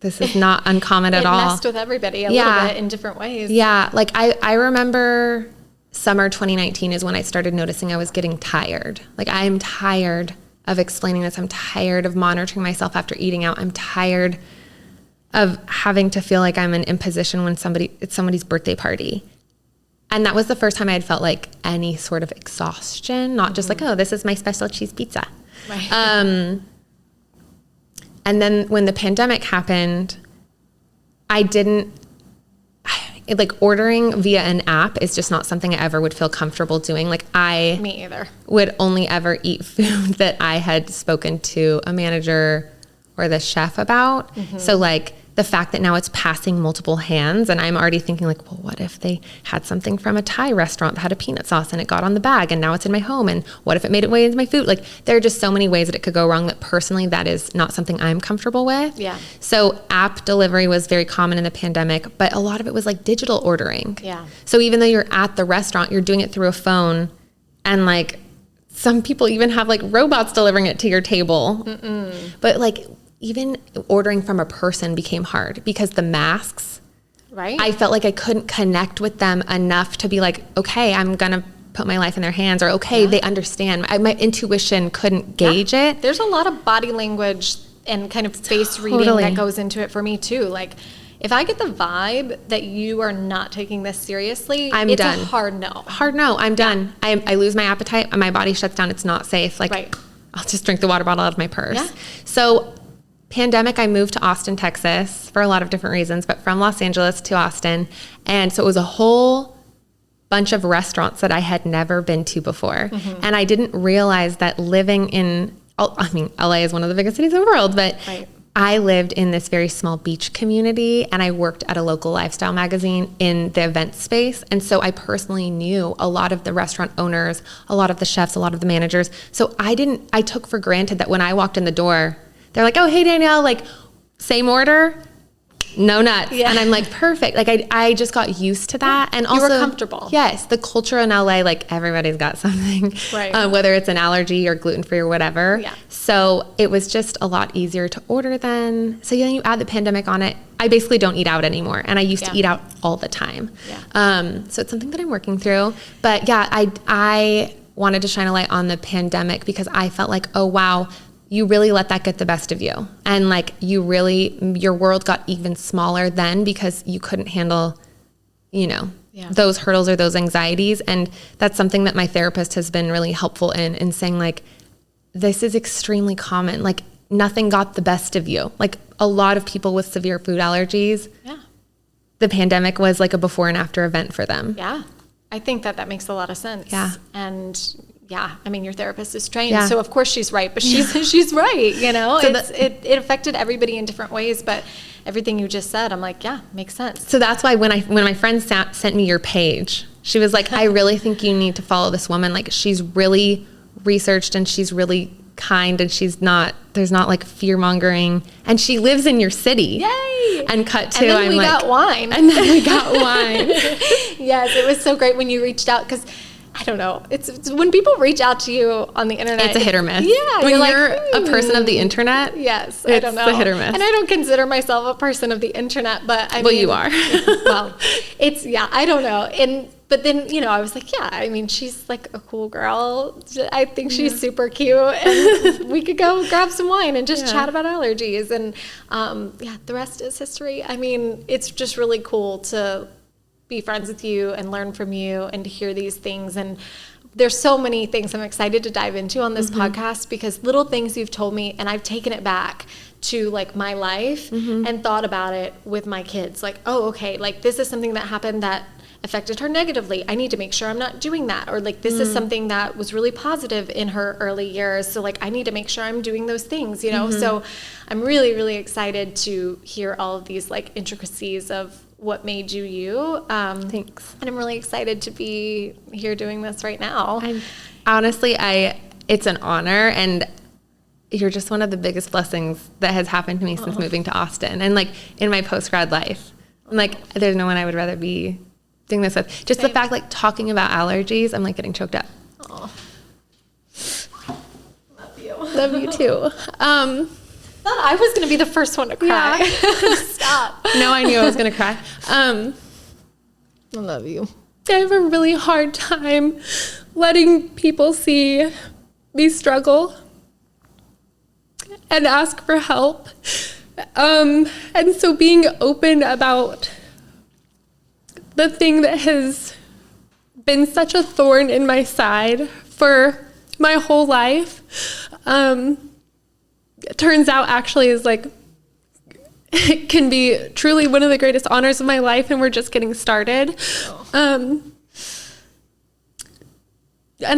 this is not uncommon at all. It messed with everybody a little bit in different ways. Yeah. Like I remember summer 2019 is when I started noticing I was getting tired. Like I'm tired of explaining this. I'm tired of monitoring myself after eating out. I'm tired of having to feel like I'm in imposition when it's somebody's birthday party. And that was the first time I had felt like any sort of exhaustion, not just like, oh, this is my special cheese pizza. Right. And then when the pandemic happened, ordering via an app is just not something I ever would feel comfortable doing. Me either. Would only ever eat food that I had spoken to a manager or the chef about. Mm-hmm. So the fact that now it's passing multiple hands and I'm already thinking well, what if they had something from a Thai restaurant that had a peanut sauce and it got on the bag and now it's in my home, and what if it made its way into my food? There are just so many ways that it could go wrong that personally that is not something I'm comfortable with. Yeah. So app delivery was very common in the pandemic, but a lot of it was digital ordering. Yeah. So even though you're at the restaurant, you're doing it through a phone, and some people even have robots delivering it to your table. Mm-mm. But even ordering from a person became hard because the masks, right? I felt like I couldn't connect with them enough to be okay, I'm going to put my life in their hands, or they understand. My intuition couldn't gauge it. There's a lot of body language and kind of face reading that goes into it for me too. If I get the vibe that you are not taking this seriously, it's done. A hard no. I'm done. I lose my appetite and my body shuts down. It's not safe. Right. I'll just drink the water bottle out of my purse. Yeah. So pandemic, I moved to Austin, Texas for a lot of different reasons, but from Los Angeles to Austin. And so it was a whole bunch of restaurants that I had never been to before. Mm-hmm. And I didn't realize that living in, LA is one of the biggest cities in the world, but right. I lived in this very small beach community and I worked at a local lifestyle magazine in the event space. And so I personally knew a lot of the restaurant owners, a lot of the chefs, a lot of the managers. So I took for granted that when I walked in the door, they're like, oh, hey, Danielle, same order, no nuts. Yeah. And I'm perfect. I just got used to that. And also, you were comfortable. Yes. The culture in LA, everybody's got something, right. Whether it's an allergy or gluten-free or whatever. Yeah. So it was just a lot easier to order then. So then you add the pandemic on it. I basically don't eat out anymore. And I used to eat out all the time. Yeah. So it's something that I'm working through. But yeah, I wanted to shine a light on the pandemic because I felt oh, wow, you really let that get the best of you. And your world got even smaller then because you couldn't handle, those hurdles or those anxieties. And that's something that my therapist has been really helpful in saying this is extremely common. Nothing got the best of you. A lot of people with severe food allergies, the pandemic was a before and after event for them. Yeah. I think that makes a lot of sense. Yeah. And your therapist is trained, so of course she's right, but she's right, So it affected everybody in different ways, but everything you just said, I'm makes sense. So that's why when my friend sent me your page, she was like, I really think you need to follow this woman. She's really researched and she's really kind and there's not fear mongering, and she lives in your city. Yay! And cut to, and then we got wine. And then we got wine. Yes, it was so great when you reached out because I don't know. It's when people reach out to you on the internet. It's a hit or miss. Yeah. When you're a person of the internet. Yes. I don't know. It's a hit or miss. And I don't consider myself a person of the internet, but Well, you are. Well, I don't know. But then, I was like, she's a cool girl. I think she's super cute. And we could go grab some wine and just chat about allergies. And the rest is history. It's just really cool to be friends with you and learn from you and to hear these things. And there's so many things I'm excited to dive into on this podcast because little things you've told me and I've taken it back to my life and thought about it with my kids. Oh, okay, this is something that happened that affected her negatively. I need to make sure I'm not doing that. Or this is something that was really positive in her early years. So I need to make sure I'm doing those things, So I'm really, really excited to hear all of these intricacies of what made you you. Thanks. And I'm really excited to be here doing this right now. Honestly, it's an honor, and you're just one of the biggest blessings that has happened to me since moving to Austin and like in my post-grad life. I'm like, there's no one I would rather be doing this with. Just the fact, like, talking about allergies, I'm like getting choked up. Oh. Love you. Love you too. Thought I was going to be the first one to cry. Yeah. Stop. No, I knew I was going to cry. I love you. I have a really hard time letting people see me struggle and ask for help. And so being open about the thing that has been such a thorn in my side for my whole life, it turns out actually is like, it can be truly one of the greatest honors of my life, and we're just getting started. And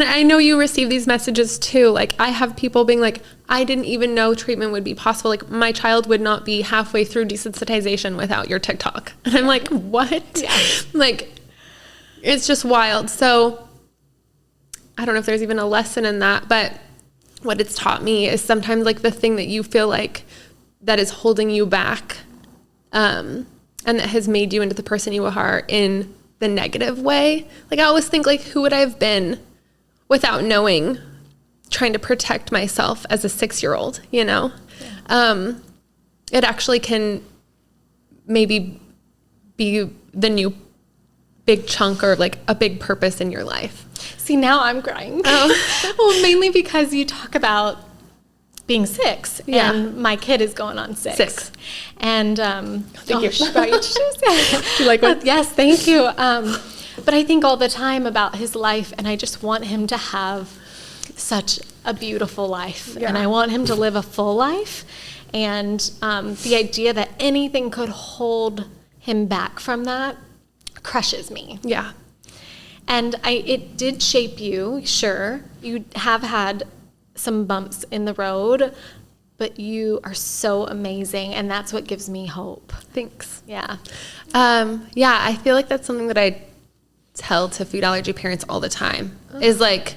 I know you receive these messages too. Like, I have people being like, I didn't even know treatment would be possible. Like, my child would not be halfway through desensitization without your TikTok. And I'm like, what? Yeah. Like, it's just wild. So I don't know if there's even a lesson in that, but what it's taught me is sometimes like the thing that you feel like that is holding you back, and that has made you into the person you are in the negative way. Like, I always think, like, who would I have been without knowing, trying to protect myself as a 6-year-old, you know? Yeah. It actually can maybe be the new big chunk or like a big purpose in your life. See, now I'm crying. Oh. Well, mainly because you talk about being 6, yeah. and my kid is going on 6. And thank you. She brought you tissues. Do you like one? Yes, thank you. But I think all the time about his life, and I just want him to have such a beautiful life. Yeah. And I want him to live a full life. And the idea that anything could hold him back from that crushes me. Yeah. And it did shape you, sure. You have had some bumps in the road, but you are so amazing, and that's what gives me hope. Thanks. Yeah. Yeah, I feel like that's something that I tell to food allergy parents all the time, is like,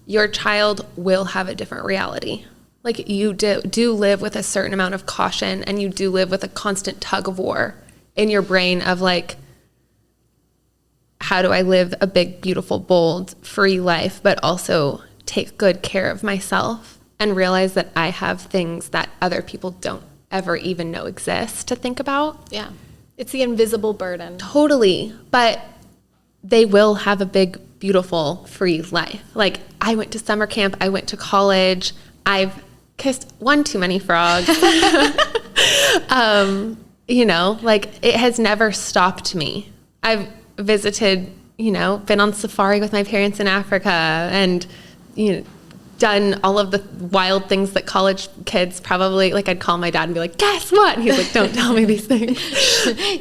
your child will have a different reality. Like, you do live with a certain amount of caution, and you do live with a constant tug of war in your brain of like, how do I live a big, beautiful, bold, free life, but also take good care of myself and realize that I have things that other people don't ever even know exist to think about. Yeah. It's the invisible burden. Totally. But they will have a big, beautiful, free life. Like, I went to summer camp. I went to college. I've kissed one too many frogs. You know, like, it has never stopped me. I've visited, you know, been on safari with my parents in Africa, and, you know, done all of the wild things that college kids probably, like, I'd call my dad and be like, guess what? And he's like, don't tell me these things.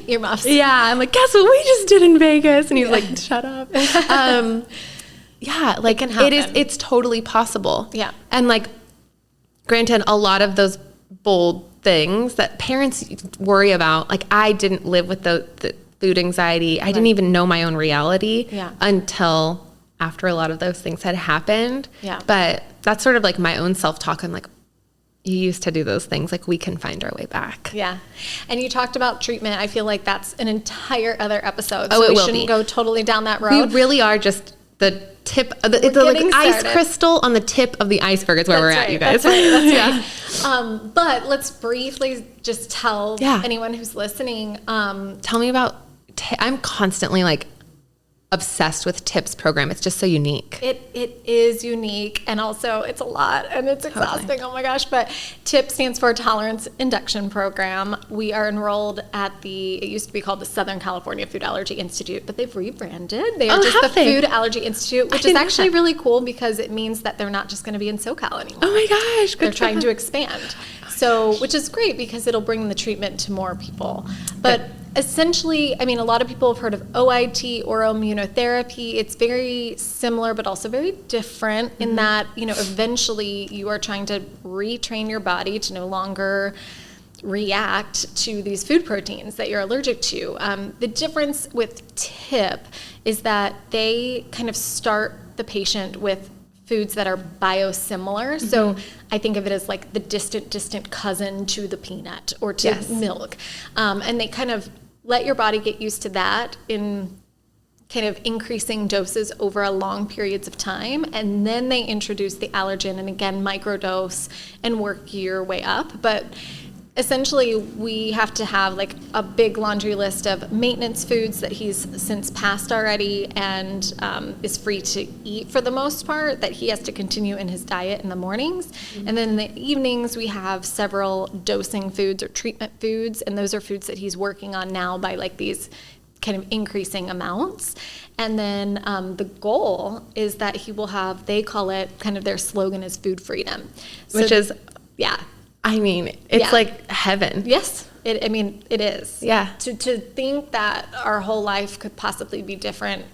Earmuffs. Yeah. I'm like, guess what we just did in Vegas? And he's like, shut up. Yeah. Like, it's totally possible. Yeah. And like, granted, a lot of those bold things that parents worry about, like, I didn't live with the food anxiety. I didn't even know my own reality until after a lot of those things had happened. Yeah. But that's sort of like my own self-talk. I'm like, you used to do those things. Like, we can find our way back. Yeah. And you talked about treatment. I feel like that's an entire other episode. So we shouldn't go totally down that road. We really are just the tip of it's like ice crystal on the tip of the iceberg is where we're at, you guys. That's right. But let's briefly just tell anyone who's listening. Tell me about, I'm constantly like obsessed with TIPS program. It's just so unique. It is unique, and also it's a lot, and it's exhausting. Oh my gosh. But TIPS stands for Tolerance Induction Program. We are enrolled at it used to be called the Southern California Food Allergy Institute, but they've rebranded. They are just the Food Allergy Institute, which is actually really cool because it means that they're not just going to be in SoCal anymore. Oh my gosh. They're trying to expand. So, which is great because it'll bring the treatment to more people. But essentially, I mean, a lot of people have heard of OIT, oral immunotherapy. It's very similar, but also very different in that, you know, eventually you are trying to retrain your body to no longer react to these food proteins that you're allergic to. The difference with TIP is that they kind of start the patient with foods that are biosimilar. Mm-hmm. So I think of it as like the distant cousin to the peanut or to milk. And they kind of let your body get used to that in kind of increasing doses over a long periods of time. And then they introduce the allergen and again, microdose and work your way up. But essentially, we have to have like a big laundry list of maintenance foods that he's since passed already and is free to eat for the most part, that he has to continue in his diet in the mornings. Mm-hmm. And then in the evenings, we have several dosing foods or treatment foods, and those are foods that he's working on now by like these kind of increasing amounts. And then the goal is that he will have, they call it, kind of their slogan is food freedom. Which is, yeah. I mean, it's like heaven. Yes, it is. Yeah. To think that our whole life could possibly be different,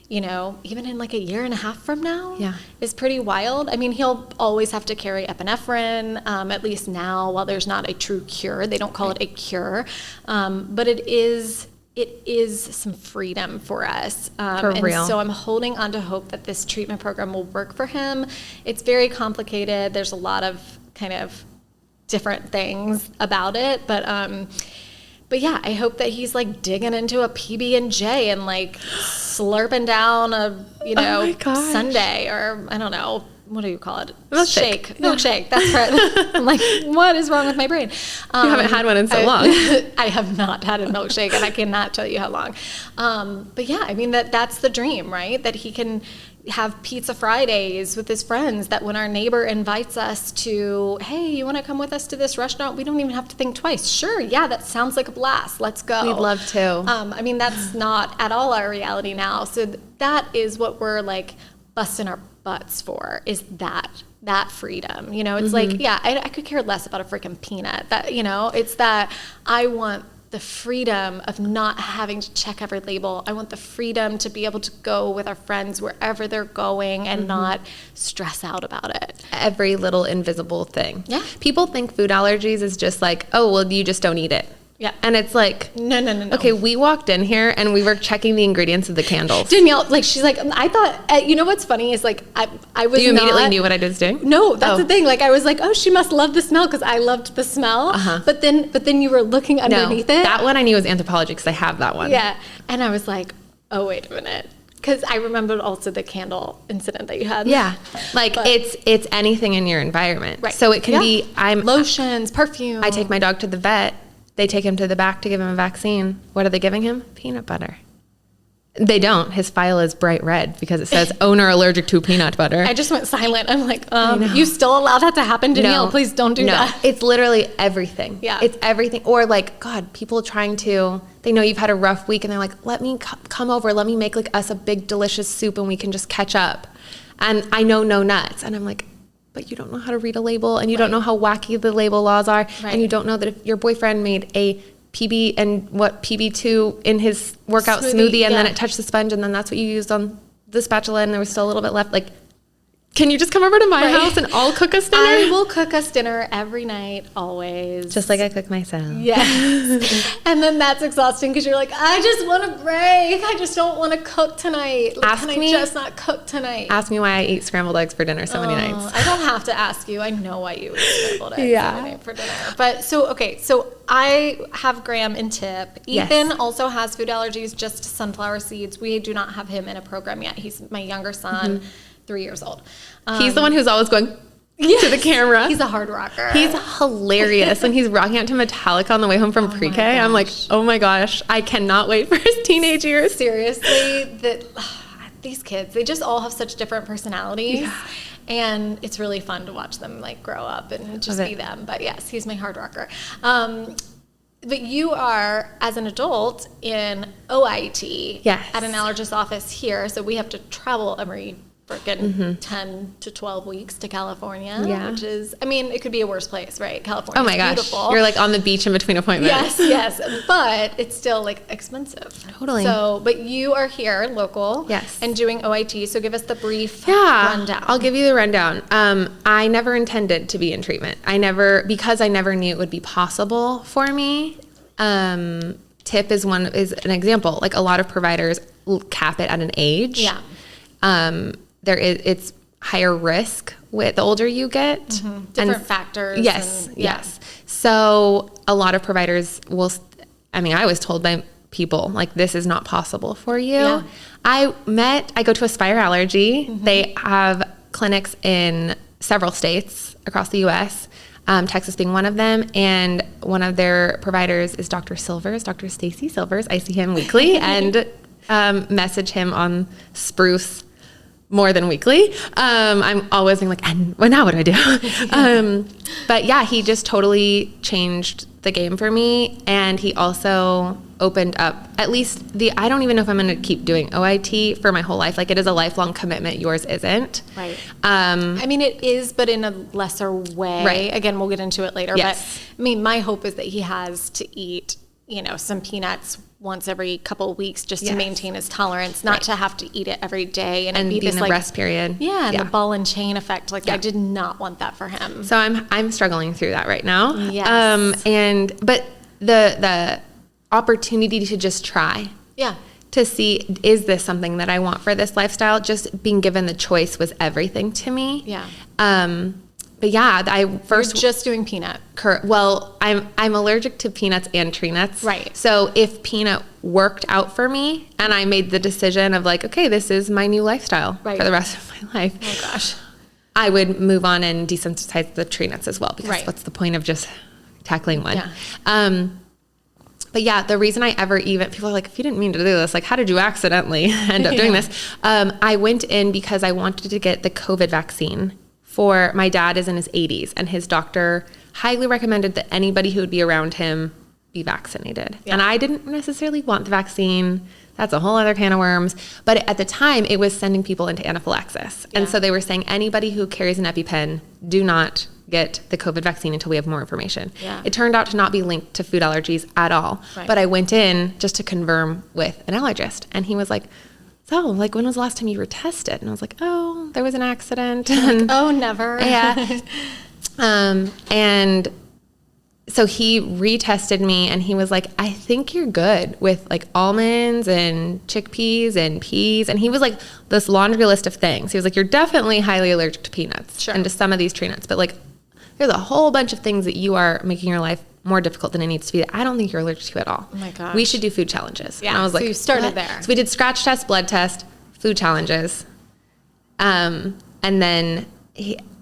you know, even in like a year and a half from now, is pretty wild. I mean, he'll always have to carry epinephrine, at least now, while there's not a true cure. They don't call it a cure, but it is some freedom for us. For real. So I'm holding on to hope that this treatment program will work for him. It's very complicated. There's a lot of kind of different things about it, but yeah, I hope that he's like digging into a PB&J and like slurping down a sundae, or I don't know, what do you call it? Milkshake. That's right. I'm like, what is wrong with my brain? You haven't had one in so long. I have not had a milkshake, and I cannot tell you how long. But yeah, I mean that's the dream, right? That he can have pizza Fridays with his friends, that when our neighbor invites us to, hey, you want to come with us to this restaurant? We don't even have to think twice. Sure, yeah, that sounds like a blast. Let's go. We'd love to. I mean, that's not at all our reality now. So that is what we're like busting our butts for, is that freedom. You know, it's like, yeah, I could care less about a freaking peanut. That, you know, it's that I want the freedom of not having to check every label. I want the freedom to be able to go with our friends wherever they're going and not stress out about it. Every little invisible thing. Yeah. People think food allergies is just like, oh, well, you just don't eat it. Yeah. And it's like, no. Okay, we walked in here and we were checking the ingredients of the candles. Danielle, like, she's like, I thought, you know what's funny is like, I was You immediately knew what I was doing? No, that's the thing. Like, I was like, oh, she must love the smell, because I loved the smell. Uh-huh. But then you were looking underneath it. That one I knew was anthropology, because I have that one. Yeah. And I was like, oh, wait a minute. Because I remembered also the candle incident that you had. Yeah. Like, it's anything in your environment. Right. So it can be, lotions, perfume. I take my dog to the vet. They take him to the back to give him a vaccine. What are they giving him? Peanut butter. They don't. His file is bright red because it says owner allergic to peanut butter. I just went silent. I'm like, you still allow that to happen, Danielle? No, please don't do that. It's literally everything. Yeah. It's everything. Or like, God, people trying to, they know you've had a rough week and they're like, let me come over. Let me make like us a big delicious soup and we can just catch up. And I know no nuts. And I'm like, but you don't know how to read a label, and you don't know how wacky the label laws are, and you don't know that if your boyfriend made a PB and PB2 in his workout smoothie and then it touched the sponge, and then that's what you used on the spatula and there was still a little bit left, like, can you just come over to my house and I'll cook us dinner? I will cook us dinner every night, always. Just like I cook myself. Yes. And then that's exhausting because you're like, I just want a break. I just don't want to cook tonight. Like, can I just not cook tonight? Ask me why I eat scrambled eggs for dinner so many nights. I don't have to ask you. I know why you eat scrambled eggs every night for dinner. But so I have Graham in TIP. Ethan also has food allergies, just sunflower seeds. We do not have him in a program yet. He's my younger son. 3 years old. He's the one who's always going to the camera. He's a hard rocker. He's hilarious. And he's rocking out to Metallica on the way home from pre-K. I'm like, oh my gosh, I cannot wait for his teenage years. Seriously, these kids, they just all have such different personalities. Yeah. And it's really fun to watch them like grow up and just be them. But yes, he's my hard rocker. But you are, as an adult, in OIT at an allergist office here. So we have to travel every freaking 10 to 12 weeks to California, which is, I mean, it could be a worse place, right? California. Oh my gosh. Beautiful. You're like on the beach in between appointments. Yes, but it's still like expensive. Totally. So, but you are here local. Yes. And doing OIT. So give us the brief rundown. I'll give you the rundown. I never intended to be in treatment. Because I never knew it would be possible for me. TIP is an example. Like a lot of providers cap it at an age. Yeah. It's higher risk with the older you get. Different factors. Yes. So a lot of providers I was told by people like, this is not possible for you. Yeah. I go to Aspire Allergy. They have clinics in several states across the US, Texas being one of them. And one of their providers is Dr. Stacy Silvers. I see him weekly and message him on Spruce more than weekly. I'm always being like, now what do I do? But yeah, he just totally changed the game for me. And he also opened up at least I don't even know if I'm going to keep doing OIT for my whole life. Like it is a lifelong commitment. Yours isn't. Right. I mean, it is, but in a lesser way. Right. Again, we'll get into it later. Yes. But I mean, my hope is that he has to eat, some peanuts once every couple of weeks just to maintain his tolerance, not to have to eat it every day and be in a rest period. Yeah, and the ball and chain effect. Like I did not want that for him. So I'm struggling through that right now. Yes. But the opportunity to just try. Yeah. To see, is this something that I want for this lifestyle? Just being given the choice was everything to me. Yeah. But yeah, You're just doing peanut. Well, I'm allergic to peanuts and tree nuts. Right. So if peanut worked out for me and I made the decision of like, okay, this is my new lifestyle for the rest of my life. Oh gosh. I would move on and desensitize the tree nuts as well, because what's the point of just tackling one? Yeah. But yeah, the reason people are like, if you didn't mean to do this, like, how did you accidentally end up doing this? I went in because I wanted to get the COVID vaccine. My dad is in his 80s, and his doctor highly recommended that anybody who would be around him be vaccinated. Yeah. And I didn't necessarily want the vaccine. That's a whole other can of worms. But at the time, it was sending people into anaphylaxis. Yeah. And so they were saying anybody who carries an EpiPen, do not get the COVID vaccine until we have more information. Yeah. It turned out to not be linked to food allergies at all. Right. But I went in just to confirm with an allergist, and he was like, so, like, when was the last time you were tested? And I was like, oh, there was an accident. And, oh, never. Yeah. And so he retested me, and he was like, I think you're good with, like, almonds and chickpeas and peas. And he was like, this laundry list of things. He was like, you're definitely highly allergic to peanuts and to some of these tree nuts. But, like, there's a whole bunch of things that you are making your life more difficult than it needs to be that I don't think you're allergic to at all. Oh my gosh. We should do food challenges. Yeah. And I was like, so you started there. So we did scratch test, blood test, food challenges. And then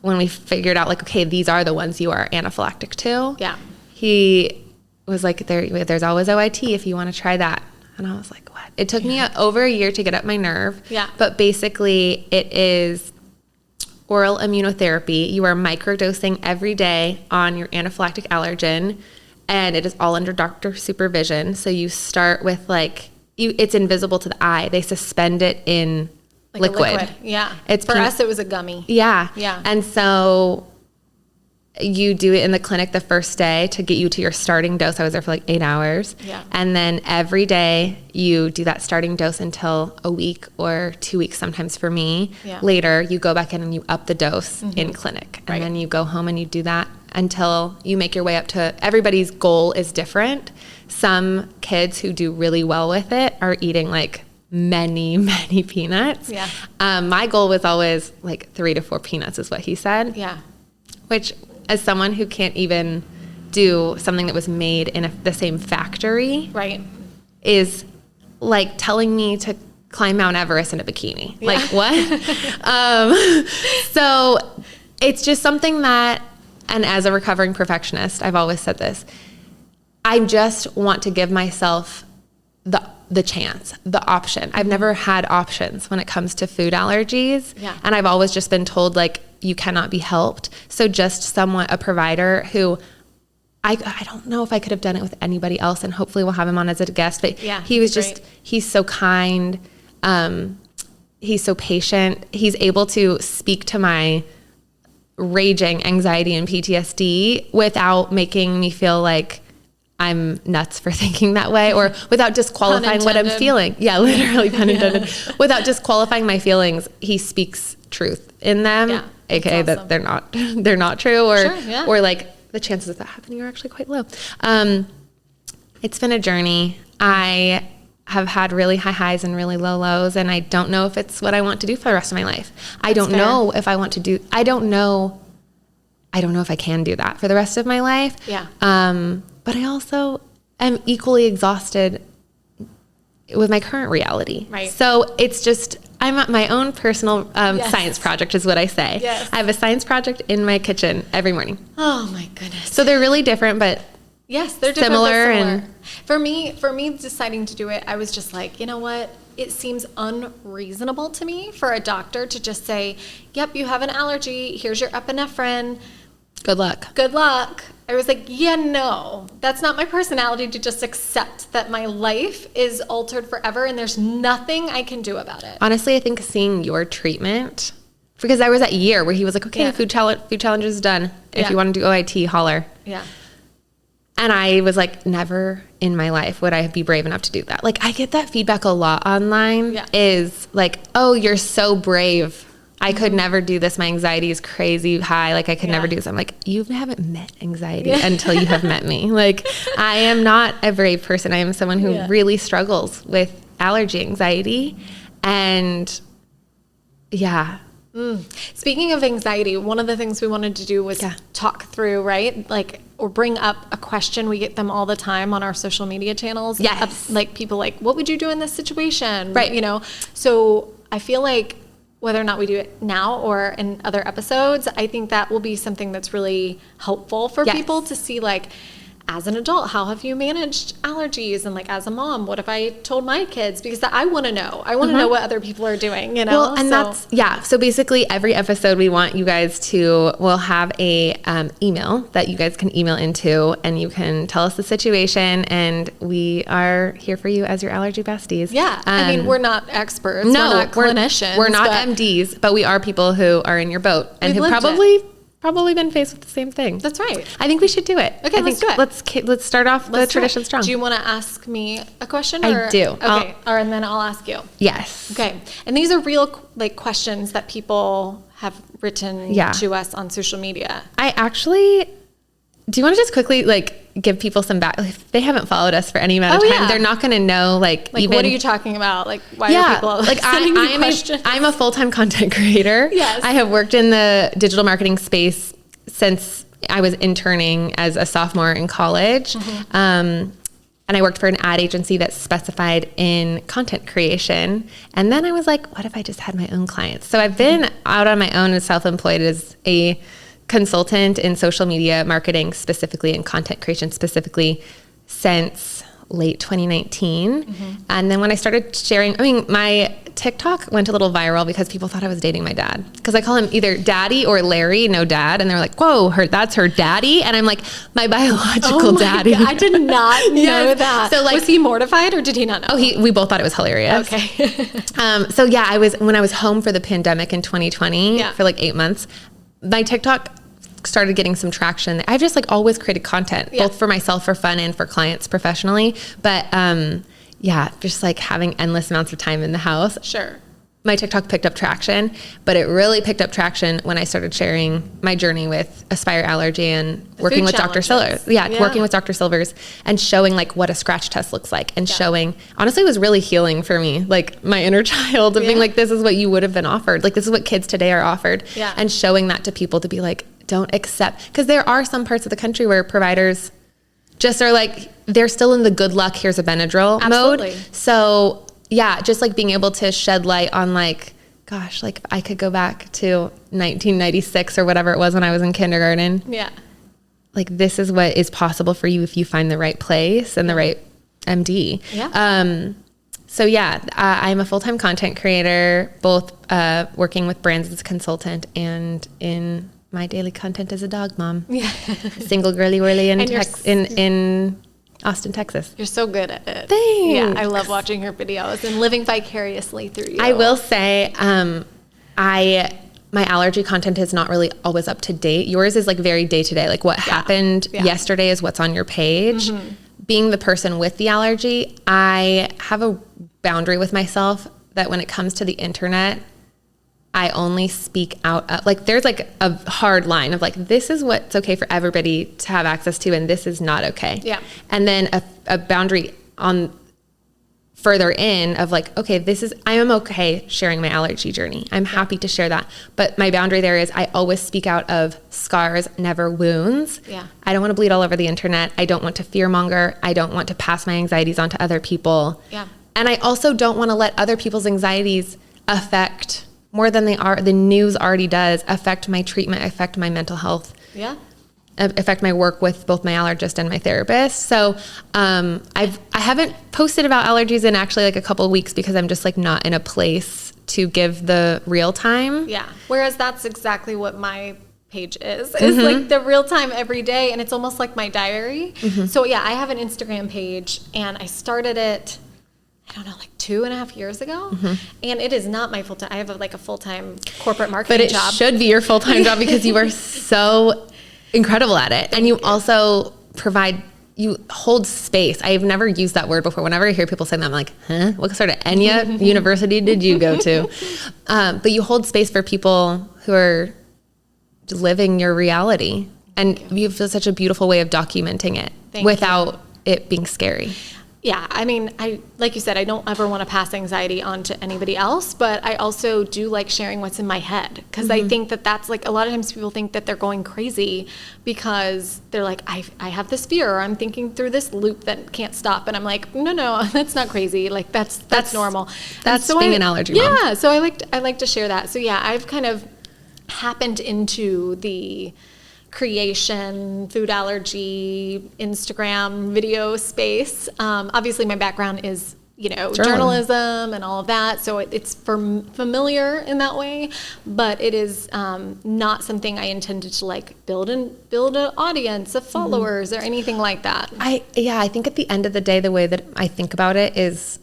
when we figured out, like, okay, these are the ones you are anaphylactic to. Yeah. He was like, there's always OIT if you want to try that. And I was like, what? It took me over a year to get up my nerve. Yeah. But basically it is oral immunotherapy. You are microdosing every day on your anaphylactic allergen, and it is all under doctor supervision. So you start with it's invisible to the eye. They suspend it in liquid. Yeah. For us, it was a gummy. Yeah. Yeah. And so you do it in the clinic the first day to get you to your starting dose. I was there for like 8 hours. Yeah. And then every day you do that starting dose until a week or 2 weeks, sometimes for me. Yeah. Later, you go back in and you up the dose in clinic. And then you go home and you do that until you make your way up to, everybody's goal is different. Some kids who do really well with it are eating like many peanuts. Yeah. My goal was always like 3 to 4 peanuts is what he said. Yeah. Which, as someone who can't even do something that was made in the same factory, right, is like telling me to climb Mount Everest in a bikini. Yeah. Like, what? So it's just something that, and as a recovering perfectionist, I've always said this, I just want to give myself the chance, the option. I've never had options when it comes to food allergies. Yeah. And I've always just been told, like, you cannot be helped. So just a provider who I don't know if I could have done it with anybody else, and hopefully we'll have him on as a guest, but yeah, he was just, he's so kind. he's so patient. He's able to speak to my raging anxiety and PTSD without making me feel like I'm nuts for thinking that way, or without disqualifying what I'm feeling. Yeah, literally pun intended. Without disqualifying my feelings, he speaks truth in them, aka awesome. That they're not true, or or like the chances of that happening are actually quite low. It's been a journey. I have had really high highs and really low lows, and I don't know if it's what I want to do for the rest of my life. I don't know if I want to do. I don't know if I can do that for the rest of my life. Yeah. But I also am equally exhausted with my current reality. Right. So it's just, I'm at my own personal science project is what I say. Yes. I have a science project in my kitchen every morning. Oh my goodness. So they're really different, but yes, they're different, similar. And for me deciding to do it, I was just like, you know what? It seems unreasonable to me for a doctor to just say, yep, you have an allergy. Here's your epinephrine. Good luck. Good luck. I was like, yeah, no, that's not my personality to just accept that my life is altered forever and there's nothing I can do about it. Honestly, I think seeing your treatment, because there was that year where he was like, okay, food challenge is done. If you want to do OIT, holler. Yeah. And I was like, never in my life would I be brave enough to do that. Like, I get that feedback a lot online is like, oh, you're so brave. I could never do this. My anxiety is crazy high. Like, I could never do this. I'm like, you haven't met anxiety until you have met me. Like, I am not a brave person. I am someone who really struggles with allergy anxiety. And Speaking of anxiety, one of the things we wanted to do was talk through, right? Like, or bring up a question. We get them all the time on our social media channels. Yes. Like, people like, what would you do in this situation? Right. You know? So I feel like whether or not we do it now or in other episodes, I think that will be something that's really helpful for people to see, like, as an adult, how have you managed allergies? And like, as a mom, what have I told my kids? Because I want to know. I want to know what other people are doing, you know? Well, and so basically every episode we want you guys to, we'll have a email that you guys can email into, and you can tell us the situation, and we are here for you as your allergy besties. Yeah. I mean, we're not experts. No, we're not clinicians. We're not MDs, but we are people who are in your boat and who probably been faced with the same thing. That's right. I think we should do it. Okay, let's do it. Let's start off the tradition strong. Do you want to ask me a question? I do. Okay, and then I'll ask you. Yes. Okay, and these are real questions that people have written to us on social media. Do you want to just quickly give people some back? If they haven't followed us for any amount of time, they're not going to know even, what are you talking about? Like, why are people sending you questions? I'm a full-time content creator. Yes. I have worked in the digital marketing space since I was interning as a sophomore in college. Mm-hmm. And I worked for an ad agency that specified in content creation. And then I was like, what if I just had my own clients? So I've been out on my own and self-employed as a consultant in social media marketing, specifically in content creation, specifically since late 2019. Mm-hmm. And then when I started sharing, my TikTok went a little viral because people thought I was dating my dad. Because I call him either daddy or Larry, no dad. And they're like, whoa, that's her daddy? And I'm like, my biological daddy. God, I did not know that. So was he mortified or did he not know? Oh, we both thought it was hilarious. Okay. When I was home for the pandemic in 2020 for 8 months, my TikTok started getting some traction. I've just always created content, both for myself for fun and for clients professionally. But just having endless amounts of time in the house. Sure. My TikTok picked up traction, but it really picked up traction when I started sharing my journey with Aspire Allergy and working with Dr. Silvers. Working with Dr. Silvers and showing what a scratch test looks like, and showing, honestly, it was really healing for me, my inner child of being this is what you would have been offered. This is what kids today are offered. Yeah. And showing that to people to be don't accept, because there are some parts of the country where providers just are they're still in the good luck, here's a Benadryl mode. So just being able to shed light on gosh, if I could go back to 1996 or whatever it was when I was in kindergarten. Yeah. This is what is possible for you if you find the right place and the right MD. Yeah. I'm a full-time content creator, both working with brands as a consultant and in my daily content as a dog mom. Yeah. Single girly whirly in Austin, Texas. You're so good at it. Thanks. Yeah, I love watching her videos and living vicariously through you. I will say, my allergy content is not really always up to date. Yours is like very day to day. Like what happened yesterday is what's on your page. Mm-hmm. Being the person with the allergy, I have a boundary with myself that when it comes to the internet, I only speak out. Like there's like a hard line of like, this is what's okay for everybody to have access to, and this is not okay. Yeah. And then a boundary on further in of like, okay, I am okay sharing my allergy journey. I'm happy to share that. But my boundary there is I always speak out of scars, never wounds. Yeah. I don't want to bleed all over the internet. I don't want to fearmonger. I don't want to pass my anxieties on to other people. Yeah. And I also don't want to let other people's anxieties affect more than the news already does, affect my treatment, affect my mental health. Yeah. Affect my work with both my allergist and my therapist. So I haven't posted about allergies in actually like a couple of weeks because I'm just like not in a place to give the real time. Yeah. Whereas that's exactly what my page is like the real time every day. And it's almost like my diary. Mm-hmm. So yeah, I have an Instagram page and I started it, I don't know, like 2.5 years ago. Mm-hmm. And it is not my full-time. I have a full-time corporate marketing job. But it should be your full-time job because you are so incredible at it. And you also you hold space. I've never used that word before. Whenever I hear people say that, I'm like, huh? What sort of Enya university did you go to? But you hold space for people who are living your reality. And you have such a beautiful way of documenting it without it being scary. Yeah, I mean, like you said, I don't ever want to pass anxiety on to anybody else, but I also do like sharing what's in my head because I think that's like a lot of times people think that they're going crazy because they're like, I have this fear or I'm thinking through this loop that can't stop. And I'm like, no, that's not crazy. Like that's normal. That's being an allergy mom. Yeah, so I like to share that. So yeah, I've kind of happened into the creation, food allergy, Instagram video space. Obviously my background is, journalism and all of that. So it's familiar in that way, but it is not something I intended to like build an audience of followers or anything like that. I think at the end of the day, the way that I think about it is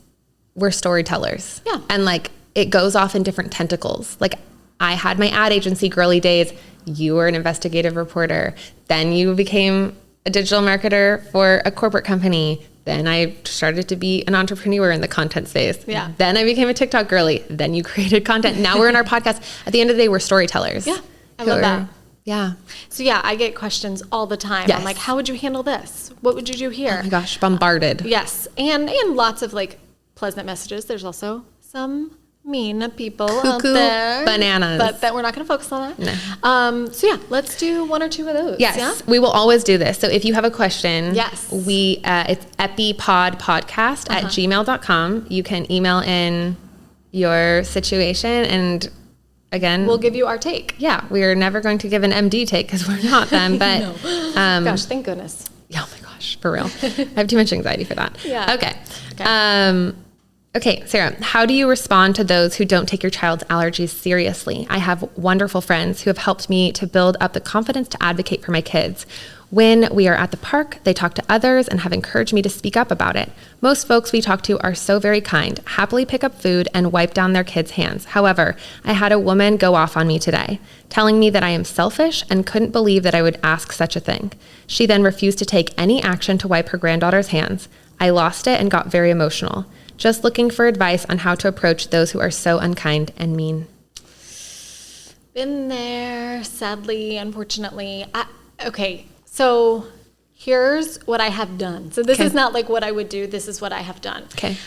we're storytellers. Yeah. And like it goes off in different tentacles. Like I had my ad agency girly days. You were an investigative reporter. Then you became a digital marketer for a corporate company. Then I started to be an entrepreneur in the content space. Yeah. Then I became a TikTok girly. Then you created content. Now we're in our podcast. At the end of the day, we're storytellers. Yeah. I love that. Yeah. So yeah, I get questions all the time. Yes. I'm like, how would you handle this? What would you do here? Oh my gosh, bombarded. Yes. And lots of like pleasant messages. There's also some mean people out there. Bananas. But that we're not going to focus on that. No. So yeah, let's do 1 or 2 of those. Yes, yeah? we will always do this. So if you have a question, yes, it's EpiPodPodcast at gmail.com. You can email in your situation and again, we'll give you our take. Yeah, we are never going to give an MD take because we're not them, but no. Gosh, thank goodness. Oh my gosh, for real. I have too much anxiety for that. Yeah. Okay. Okay, Sarah, how do you respond to those who don't take your child's allergies seriously? I have wonderful friends who have helped me to build up the confidence to advocate for my kids. When we are at the park, they talk to others and have encouraged me to speak up about it. Most folks we talk to are so very kind, happily pick up food and wipe down their kids' hands. However, I had a woman go off on me today, telling me that I am selfish and couldn't believe that I would ask such a thing. She then refused to take any action to wipe her granddaughter's hands. I lost it and got very emotional. Just looking for advice on how to approach those who are so unkind and mean. Been there, sadly, unfortunately. Okay, so here's what I have done. So this is not like what I would do. This is what I have done. Okay.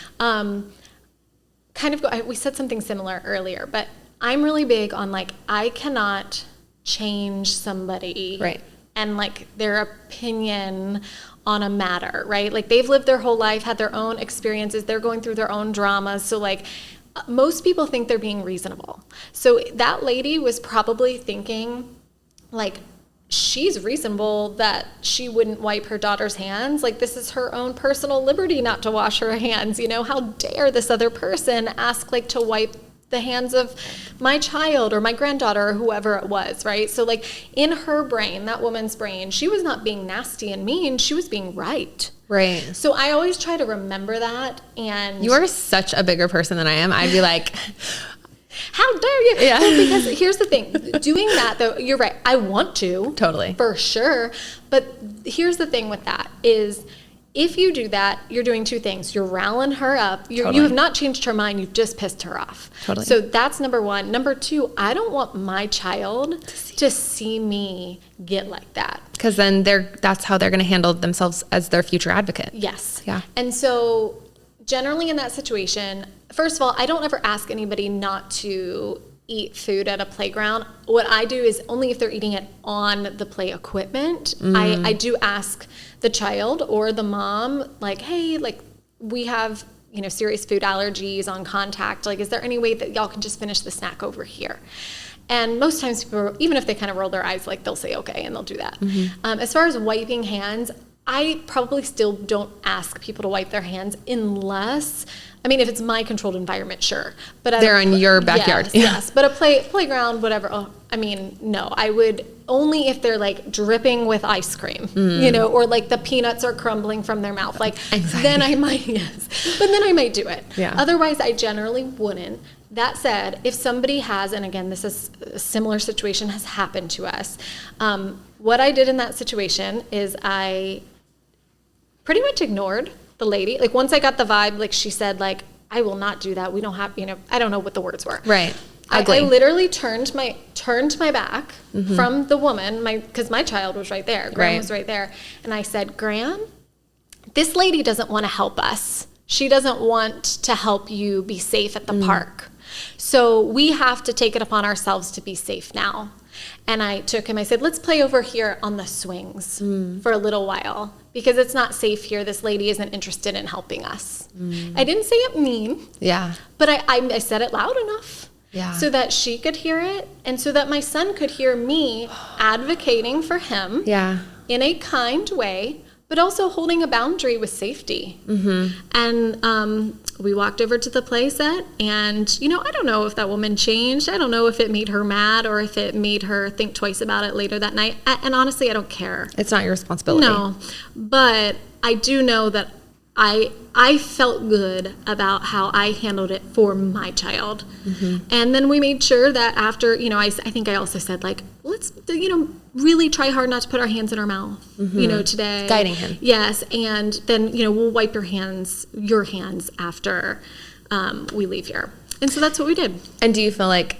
We said something similar earlier, but I'm really big on like, I cannot change somebody. Right. And like their opinion on a matter, right? Like they've lived their whole life, had their own experiences, they're going through their own dramas. So like most people think they're being reasonable. So that lady was probably thinking like, she's reasonable that she wouldn't wipe her daughter's hands. Like this is her own personal liberty not to wash her hands. You know, how dare this other person ask like to wipe the hands of my child or my granddaughter or whoever it was, right? So like in her brain, that woman's brain, she was not being nasty and mean, she was being right. Right. So I always try to remember that. And you are such a bigger person than I am. I'd be like, how dare you? Yeah. Well, because here's the thing. Doing that, though, you're right. I want to. Totally. For sure. But here's the thing with that is if you do that, you're doing two things. You're riling her up. You have not changed her mind. You've just pissed her off. Totally. So that's number one. Number two, I don't want my child to see me get like that. Because then that's how they're going to handle themselves as their future advocate. Yes. Yeah. And so generally in that situation, first of all, I don't ever ask anybody not to eat food at a playground. What I do is only if they're eating it on the play equipment, I do ask the child or the mom, like, hey, like we have, serious food allergies on contact. Like, is there any way that y'all can just finish the snack over here? And most times people, even if they kind of roll their eyes, like they'll say, okay, and they'll do that. As far as wiping hands, I probably still don't ask people to wipe their hands unless, if it's my controlled environment, sure. But they're in your backyard. Yes. But a playground, whatever. No. I would only if they're like dripping with ice cream, or like the peanuts are crumbling from their mouth. Like Anxiety. Then I might, But then I might do it. Yeah. Otherwise, I generally wouldn't. That said, if somebody has, and again, this is a similar situation has happened to us. What I did in that situation is I pretty much ignored the lady. Like once I got the vibe, like she said, like, I will not do that. We don't have, I don't know what the words were. Right. I literally turned my back from the woman, because my child was right there. Graham was right there. And I said, Graham, this lady doesn't want to help us. She doesn't want to help you be safe at the park. So we have to take it upon ourselves to be safe now. And I took him, I said, let's play over here on the swings for a little while because it's not safe here. This lady isn't interested in helping us. I didn't say it mean. Yeah. But I said it loud enough. Yeah. So that she could hear it and so that my son could hear me advocating for him in a kind way, but also holding a boundary with safety. And we walked over to the play set and, I don't know if that woman changed. I don't know if it made her mad or if it made her think twice about it later that night. And honestly, I don't care. It's not your responsibility. No, but I do know that I felt good about how I handled it for my child. And then we made sure that after, I think I also said, like, let's, really try hard not to put our hands in our mouth, today. Guiding him. Yes. And then, we'll wipe your hands after we leave here. And so that's what we did. And do you feel like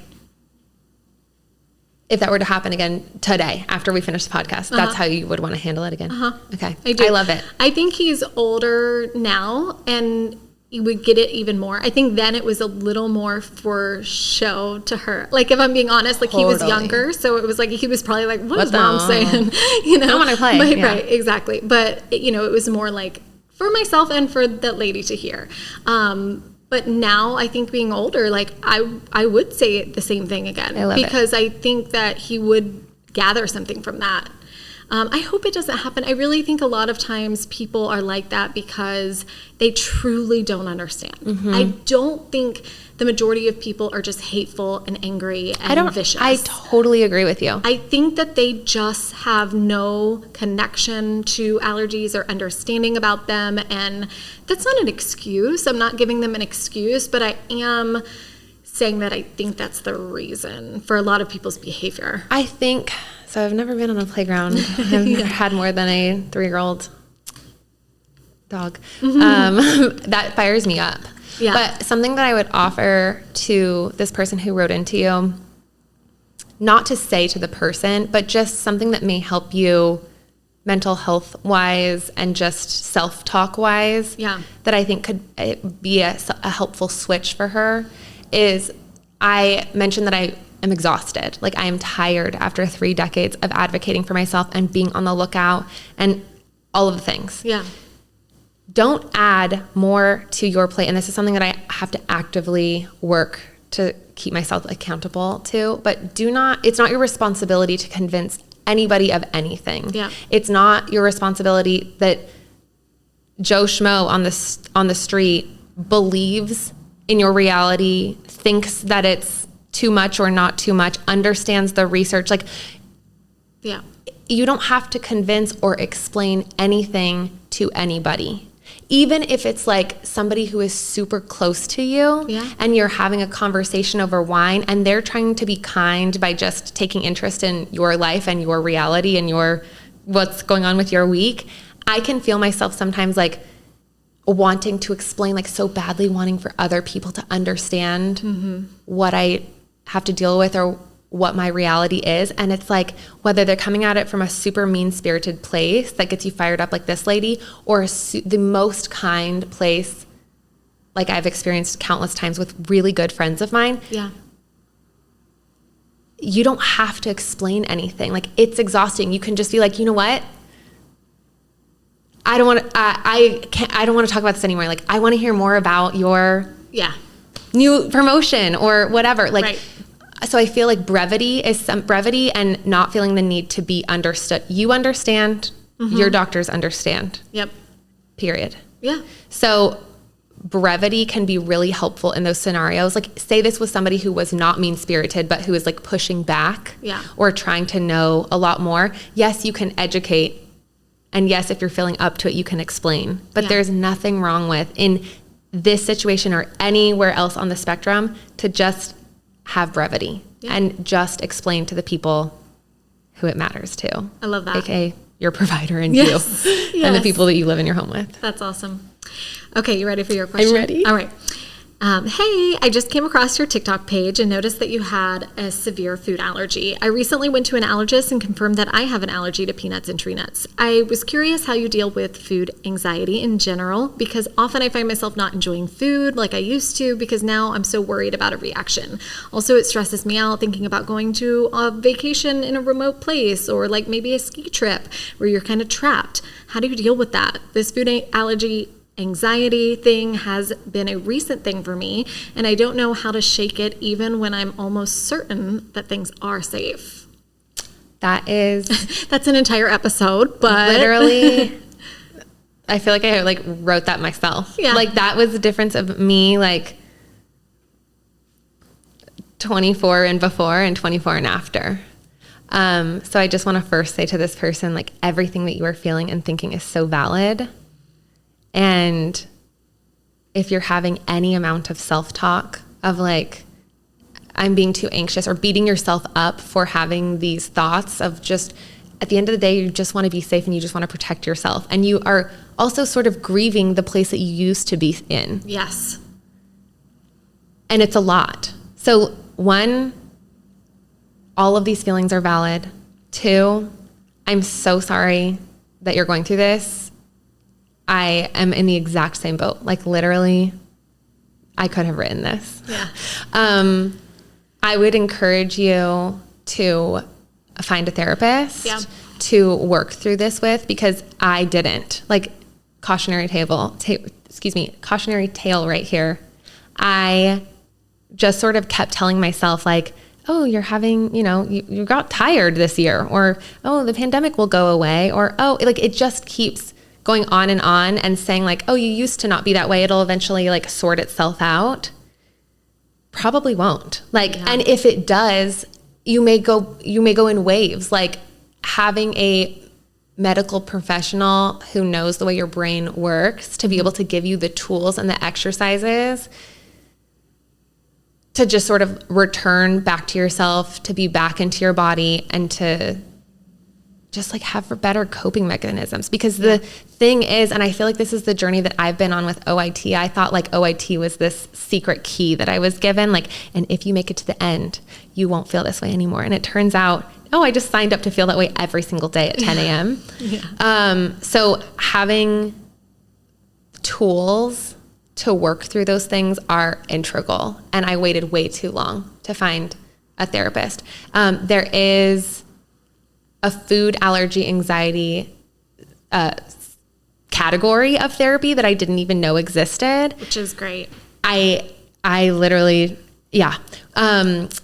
if that were to happen again today, after we finish the podcast, that's how you would want to handle it again? Okay. I do. I love it. I think he's older now and he would get it even more. I think then it was a little more for show to her. Like, if I'm being honest, like he was younger. So it was like, he was probably like, what is mom saying? I want to play. But, right, exactly. But, it was more like for myself and for that lady to hear. But now I think being older, like I would say the same thing again. I love because I think that he would gather something from that. I hope it doesn't happen. I really think a lot of times people are like that because they truly don't understand. I don't think the majority of people are just hateful and angry and vicious. I totally agree with you. I think that they just have no connection to allergies or understanding about them. And that's not an excuse. I'm not giving them an excuse, but I am saying that I think that's the reason for a lot of people's behavior. I think, so I've never been on a playground. I've never had more than a 3-year-old dog. That fires me up. Yeah. But something that I would offer to this person who wrote into you, not to say to the person, but just something that may help you mental health wise and just self-talk wise, that I think could be a helpful switch for her, is I mentioned that I am exhausted. Like, I am tired after 3 decades of advocating for myself and being on the lookout and all of the things. Yeah. Don't add more to your plate. And this is something that I have to actively work to keep myself accountable to. But it's not your responsibility to convince anybody of anything. Yeah. It's not your responsibility that Joe Schmo on the street believes in your reality, thinks that it's too much or not too much, understands the research. Like, yeah. You don't have to convince or explain anything to anybody. Even if it's like somebody who is super close to you and you're having a conversation over wine and they're trying to be kind by just taking interest in your life and your reality and what's going on with your week, I can feel myself sometimes like wanting to explain, like so badly wanting for other people to understand what I have to deal with or what my reality is. And it's like, whether they're coming at it from a super mean-spirited place that gets you fired up like this lady, or the most kind place, like I've experienced countless times with really good friends of mine. Yeah. You don't have to explain anything. Like, it's exhausting. You can just be like, you know what? I don't want to, I don't want to talk about this anymore. Like, I want to hear more about your new promotion or whatever. Like, so I feel like brevity and not feeling the need to be understood. You understand, your doctors understand. Yep. Period. Yeah. So brevity can be really helpful in those scenarios. Like, say this was somebody who was not mean-spirited, but who is like pushing back or trying to know a lot more. Yes, you can educate. And yes, if you're feeling up to it, you can explain. But there's nothing wrong with, in this situation or anywhere else on the spectrum, to just have brevity and just explain to the people who it matters to. I love that. AKA your provider and you and the people that you live in your home with. That's awesome. Okay, you ready for your question? I'm ready. All right. Hey, I just came across your TikTok page and noticed that you had a severe food allergy. I recently went to an allergist and confirmed that I have an allergy to peanuts and tree nuts. I was curious how you deal with food anxiety in general, because often I find myself not enjoying food like I used to because now I'm so worried about a reaction. Also, it stresses me out thinking about going to a vacation in a remote place or like maybe a ski trip where you're kind of trapped. How do you deal with that? This food allergy anxiety thing has been a recent thing for me, and I don't know how to shake it even when I'm almost certain that things are safe. That's an entire episode, but literally I feel like I like wrote that myself. Yeah. Like, that was the difference of me, like 24 and before and 24 and after. So I just want to first say to this person, like, everything that you are feeling and thinking is so valid. And if you're having any amount of self-talk of like, I'm being too anxious, or beating yourself up for having these thoughts of just, at the end of the day, you just want to be safe and you just want to protect yourself. And you are also sort of grieving the place that you used to be in. Yes. And it's a lot. So 1, all of these feelings are valid. 2, I'm so sorry that you're going through this. I am in the exact same boat. Like, literally, I could have written this. Yeah. I would encourage you to find a therapist to work through this with, because I didn't. Like, cautionary tale right here. I just sort of kept telling myself, like, oh, you're having, you got tired this year, or, oh, the pandemic will go away, or, oh, like, it just keeps going on and saying like, oh, you used to not be that way. It'll eventually like sort itself out. Probably won't. Like, and if it does, you may go in waves. Like, having a medical professional who knows the way your brain works to be able to give you the tools and the exercises to just sort of return back to yourself, to be back into your body, and to just like have better coping mechanisms. Because the thing is, and I feel like this is the journey that I've been on with OIT. I thought like OIT was this secret key that I was given, like, and if you make it to the end, you won't feel this way anymore. And it turns out, oh, I just signed up to feel that way every single day at 10 a.m. So having tools to work through those things are integral. And I waited way too long to find a therapist. There is a food allergy anxiety category of therapy that I didn't even know existed. Which is great. I literally, it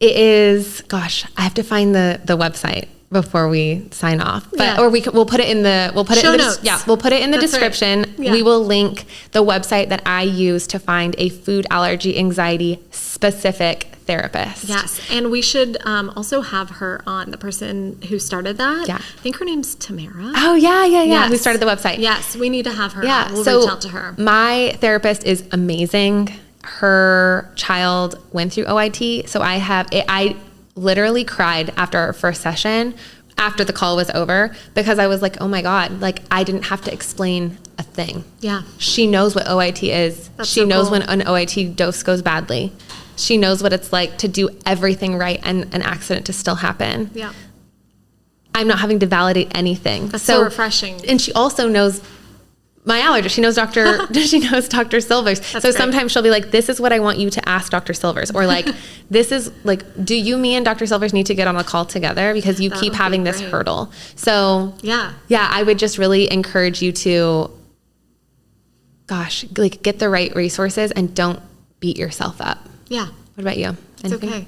is, gosh, I have to find the website before we sign off, but Yeah. or we'll put it in the Show notes. We'll put it in the That's description. right. Yeah. We will link the website that I use to find a food allergy anxiety specific therapist. Yes, and we should also have her on, the person who started that. Yeah. I think her name's Tamara. Oh yeah. Yes. Who started the website? Yes, we need to have her Yeah. on. We'll so reach out to her. My therapist is amazing. Her child went through OIT, so I literally cried after our first session, after the call was over, because I was like, oh my God, like I didn't have to explain a thing. Yeah. She knows what OIT is. That's She so knows cool. when an OIT dose goes badly. She knows what it's like to do everything right and an accident to still happen. Yeah. I'm not having to validate anything. That's so refreshing. And she also knows my allergist. She knows Dr. Silvers. That's so great. sometimes she'll be like, this is what I want you to ask Dr. Silvers. Or like, this is like, do you, me and Dr. Silvers need to get on a call together because you That keep would be having this great. hurdle. So Yeah. I would just really encourage you to, get the right resources and don't beat yourself up. Yeah. What about you? It's okay.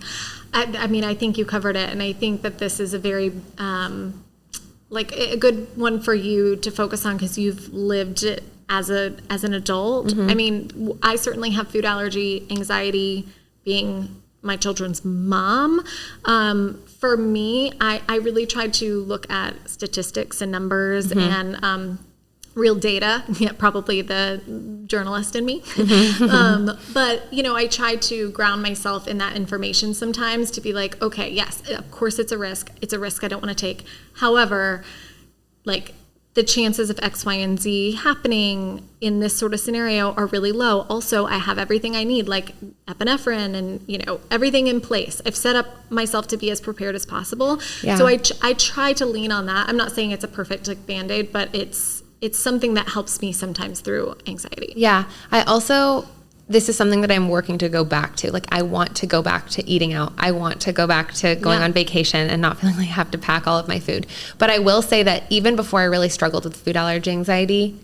I mean, I think you covered it, and I think that this is a very, a good one for you to focus on because you've lived it as an adult. Mm-hmm. I mean, I certainly have food allergy anxiety, being my children's mom. For me, I really tried to look at statistics and numbers Mm-hmm. and real data. Yeah, probably the journalist in me. But, I try to ground myself in that information sometimes to be like, okay, yes, of course it's a risk. It's a risk I don't want to take. However, the chances of X, Y, and Z happening in this sort of scenario are really low. Also, I have everything I need, like epinephrine and, everything in place. I've set up myself to be as prepared as possible. Yeah. So I try to lean on that. I'm not saying it's a perfect Band-Aid, but it's something that helps me sometimes through anxiety. Yeah. This is something that I'm working to go back to. Like, I want to go back to eating out. I want to go back to going on vacation and not feeling like I have to pack all of my food. But I will say that even before I really struggled with food allergy anxiety,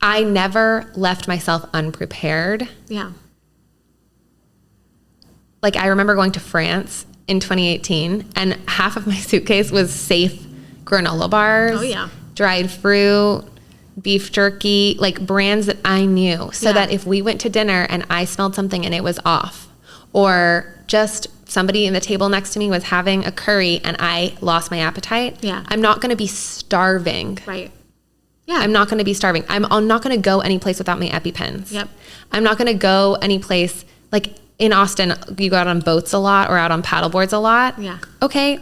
I never left myself unprepared. Yeah. Like, I remember going to France in 2018 and half of my suitcase was safe granola bars. Oh, yeah. Dried fruit, beef jerky, like brands that I knew, so that if we went to dinner and I smelled something and it was off, or just somebody in the table next to me was having a curry and I lost my appetite, I'm not going to be starving. Right. Yeah. I'm not going to be starving. I'm not going to go any place without my EpiPens. Yep. I'm not going to go any place, like in Austin, you go out on boats a lot or out on paddle boards a lot. Yeah. Okay.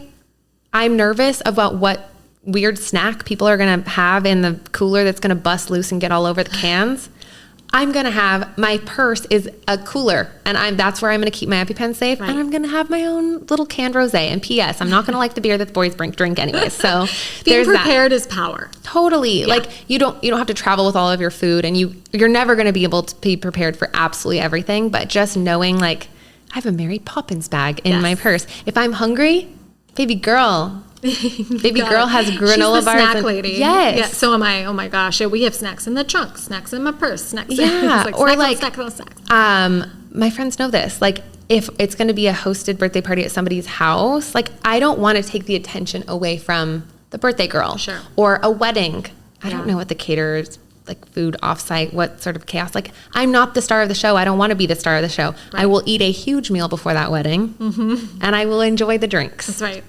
I'm nervous about what weird snack people are going to have in the cooler that's going to bust loose and get all over the cans. I'm going to have, my purse is a cooler and that's where I'm going to keep my EpiPen safe. Right. And I'm going to have my own little canned rosé. And P.S. I'm not going to like the beer that the boys drink anyways. So Being there's prepared is power. Totally. Yeah. Like you don't have to travel with all of your food and you're never going to be able to be prepared for absolutely everything. But just knowing like I have a Mary Poppins bag in my purse. If I'm hungry, baby girl has granola She's the bars. Snack lady. Yes. Yeah. So am I. Oh my gosh. Yeah, we have snacks in the trunk, snacks in my purse, snacks. Yeah. Snacks. My friends know this. Like if it's going to be a hosted birthday party at somebody's house, like I don't want to take the attention away from the birthday girl. Sure. Or a wedding. I don't know what the caterers like food offsite, what sort of chaos. Like I'm not the star of the show. I don't want to be the star of the show. Right. I will eat a huge meal before that wedding and I will enjoy the drinks. That's right.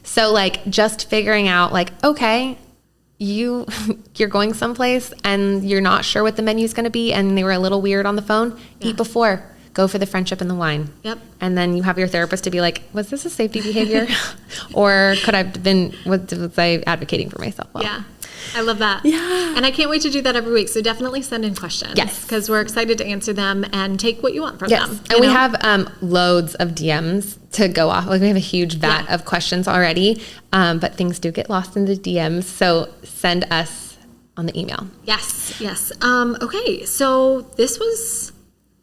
So like just figuring out like, okay, you're going someplace and you're not sure what the menu is going to be and they were a little weird on the phone, eat before, go for the friendship and the wine. Yep. And then you have your therapist to be like, was this a safety behavior? Or was I advocating for myself well? Yeah. I love that. Yeah. And I can't wait to do that every week. So definitely send in questions. Yes. Because we're excited to answer them and take what you want from them. And we have loads of DMs to go off. Like we have a huge vat of questions already, but things do get lost in the DMs. So send us on the email. Yes. Yes. Okay. So this was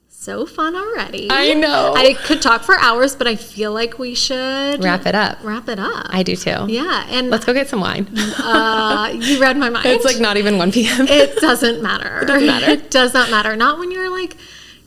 so fun already. I know. I could talk for hours, but I feel like we should wrap it up. I do too. Yeah. And let's go get some wine. You read my mind. It's like not even 1 p.m. It doesn't matter. It doesn't matter. It does not matter. Not when you're like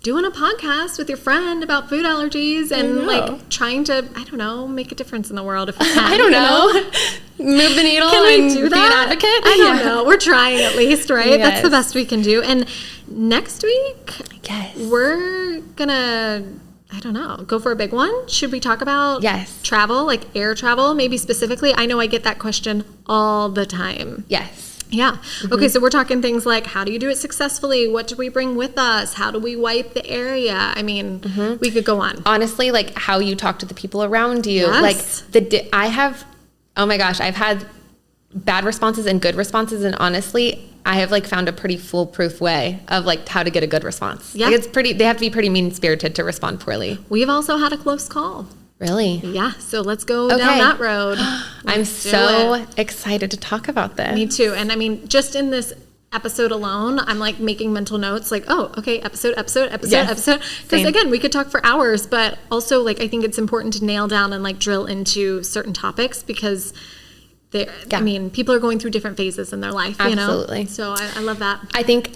doing a podcast with your friend about food allergies and like trying to, I don't know, make a difference in the world if we can. I don't know. move the needle Can we and do that? be an advocate? I don't know. We're trying at least, right? Yes. That's the best we can do. And next week, Yes. we're gonna, I don't know, go for a big one. Should we talk about travel, like air travel, maybe specifically? I know I get that question all the time. Yes. Yeah. Okay, so we're talking things like, how do you do it successfully? What do we bring with us? How do we wipe the area? I mean, we could go on. Honestly, like how you talk to the people around you. Yes. Like oh my gosh, I've had bad responses and good responses. And honestly, I have like found a pretty foolproof way of like how to get a good response. Yeah. Like they have to be pretty mean-spirited to respond poorly. We've also had a close call. Really? Yeah. So let's go down that road. I'm so excited to talk about this. Me too. And I mean, just in this episode alone, I'm like making mental notes like, oh, okay, episode. Because again, we could talk for hours, but also like, I think it's important to nail down and like drill into certain topics because I mean, people are going through different phases in their life, Absolutely. You know? So I love that. I think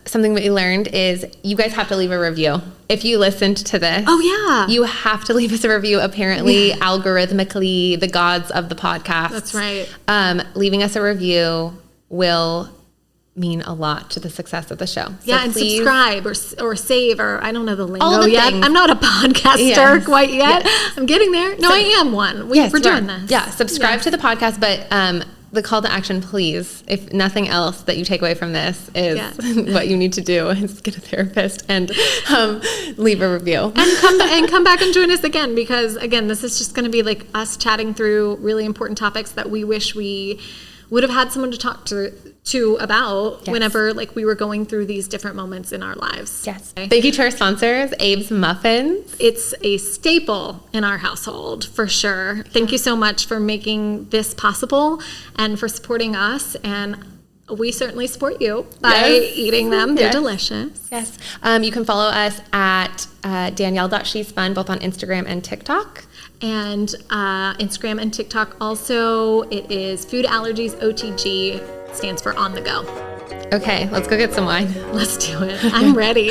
something that we learned is you guys have to leave a review. If you listened to this, you have to leave us a review. Apparently, algorithmically, the gods of the podcast. That's right. Leaving us a review will mean a lot to the success of the show. So and subscribe or save or I don't know the lingo yet. Things. I'm not a podcaster quite yet. Yes. I'm getting there. No, I am one. We're doing this. Yeah, subscribe to the podcast, but the call to action, please, if nothing else that you take away from this is what you need to do is get a therapist and leave a review. And come back and join us again because, again, this is just going to be like us chatting through really important topics that we wish we would have had someone to talk to about whenever like we were going through these different moments in our lives. Yes. Okay. Thank you to our sponsors, Abe's Muffins. It's a staple in our household for sure. Thank you so much for making this possible and for supporting us. And we certainly support you by eating them. They're delicious. Yes. You can follow us at Danielle.She'sFun both on Instagram and TikTok. And Instagram and TikTok also, it is Food Allergies OTG, stands for On The Go. Okay, let's go get some wine. Let's do it. I'm ready.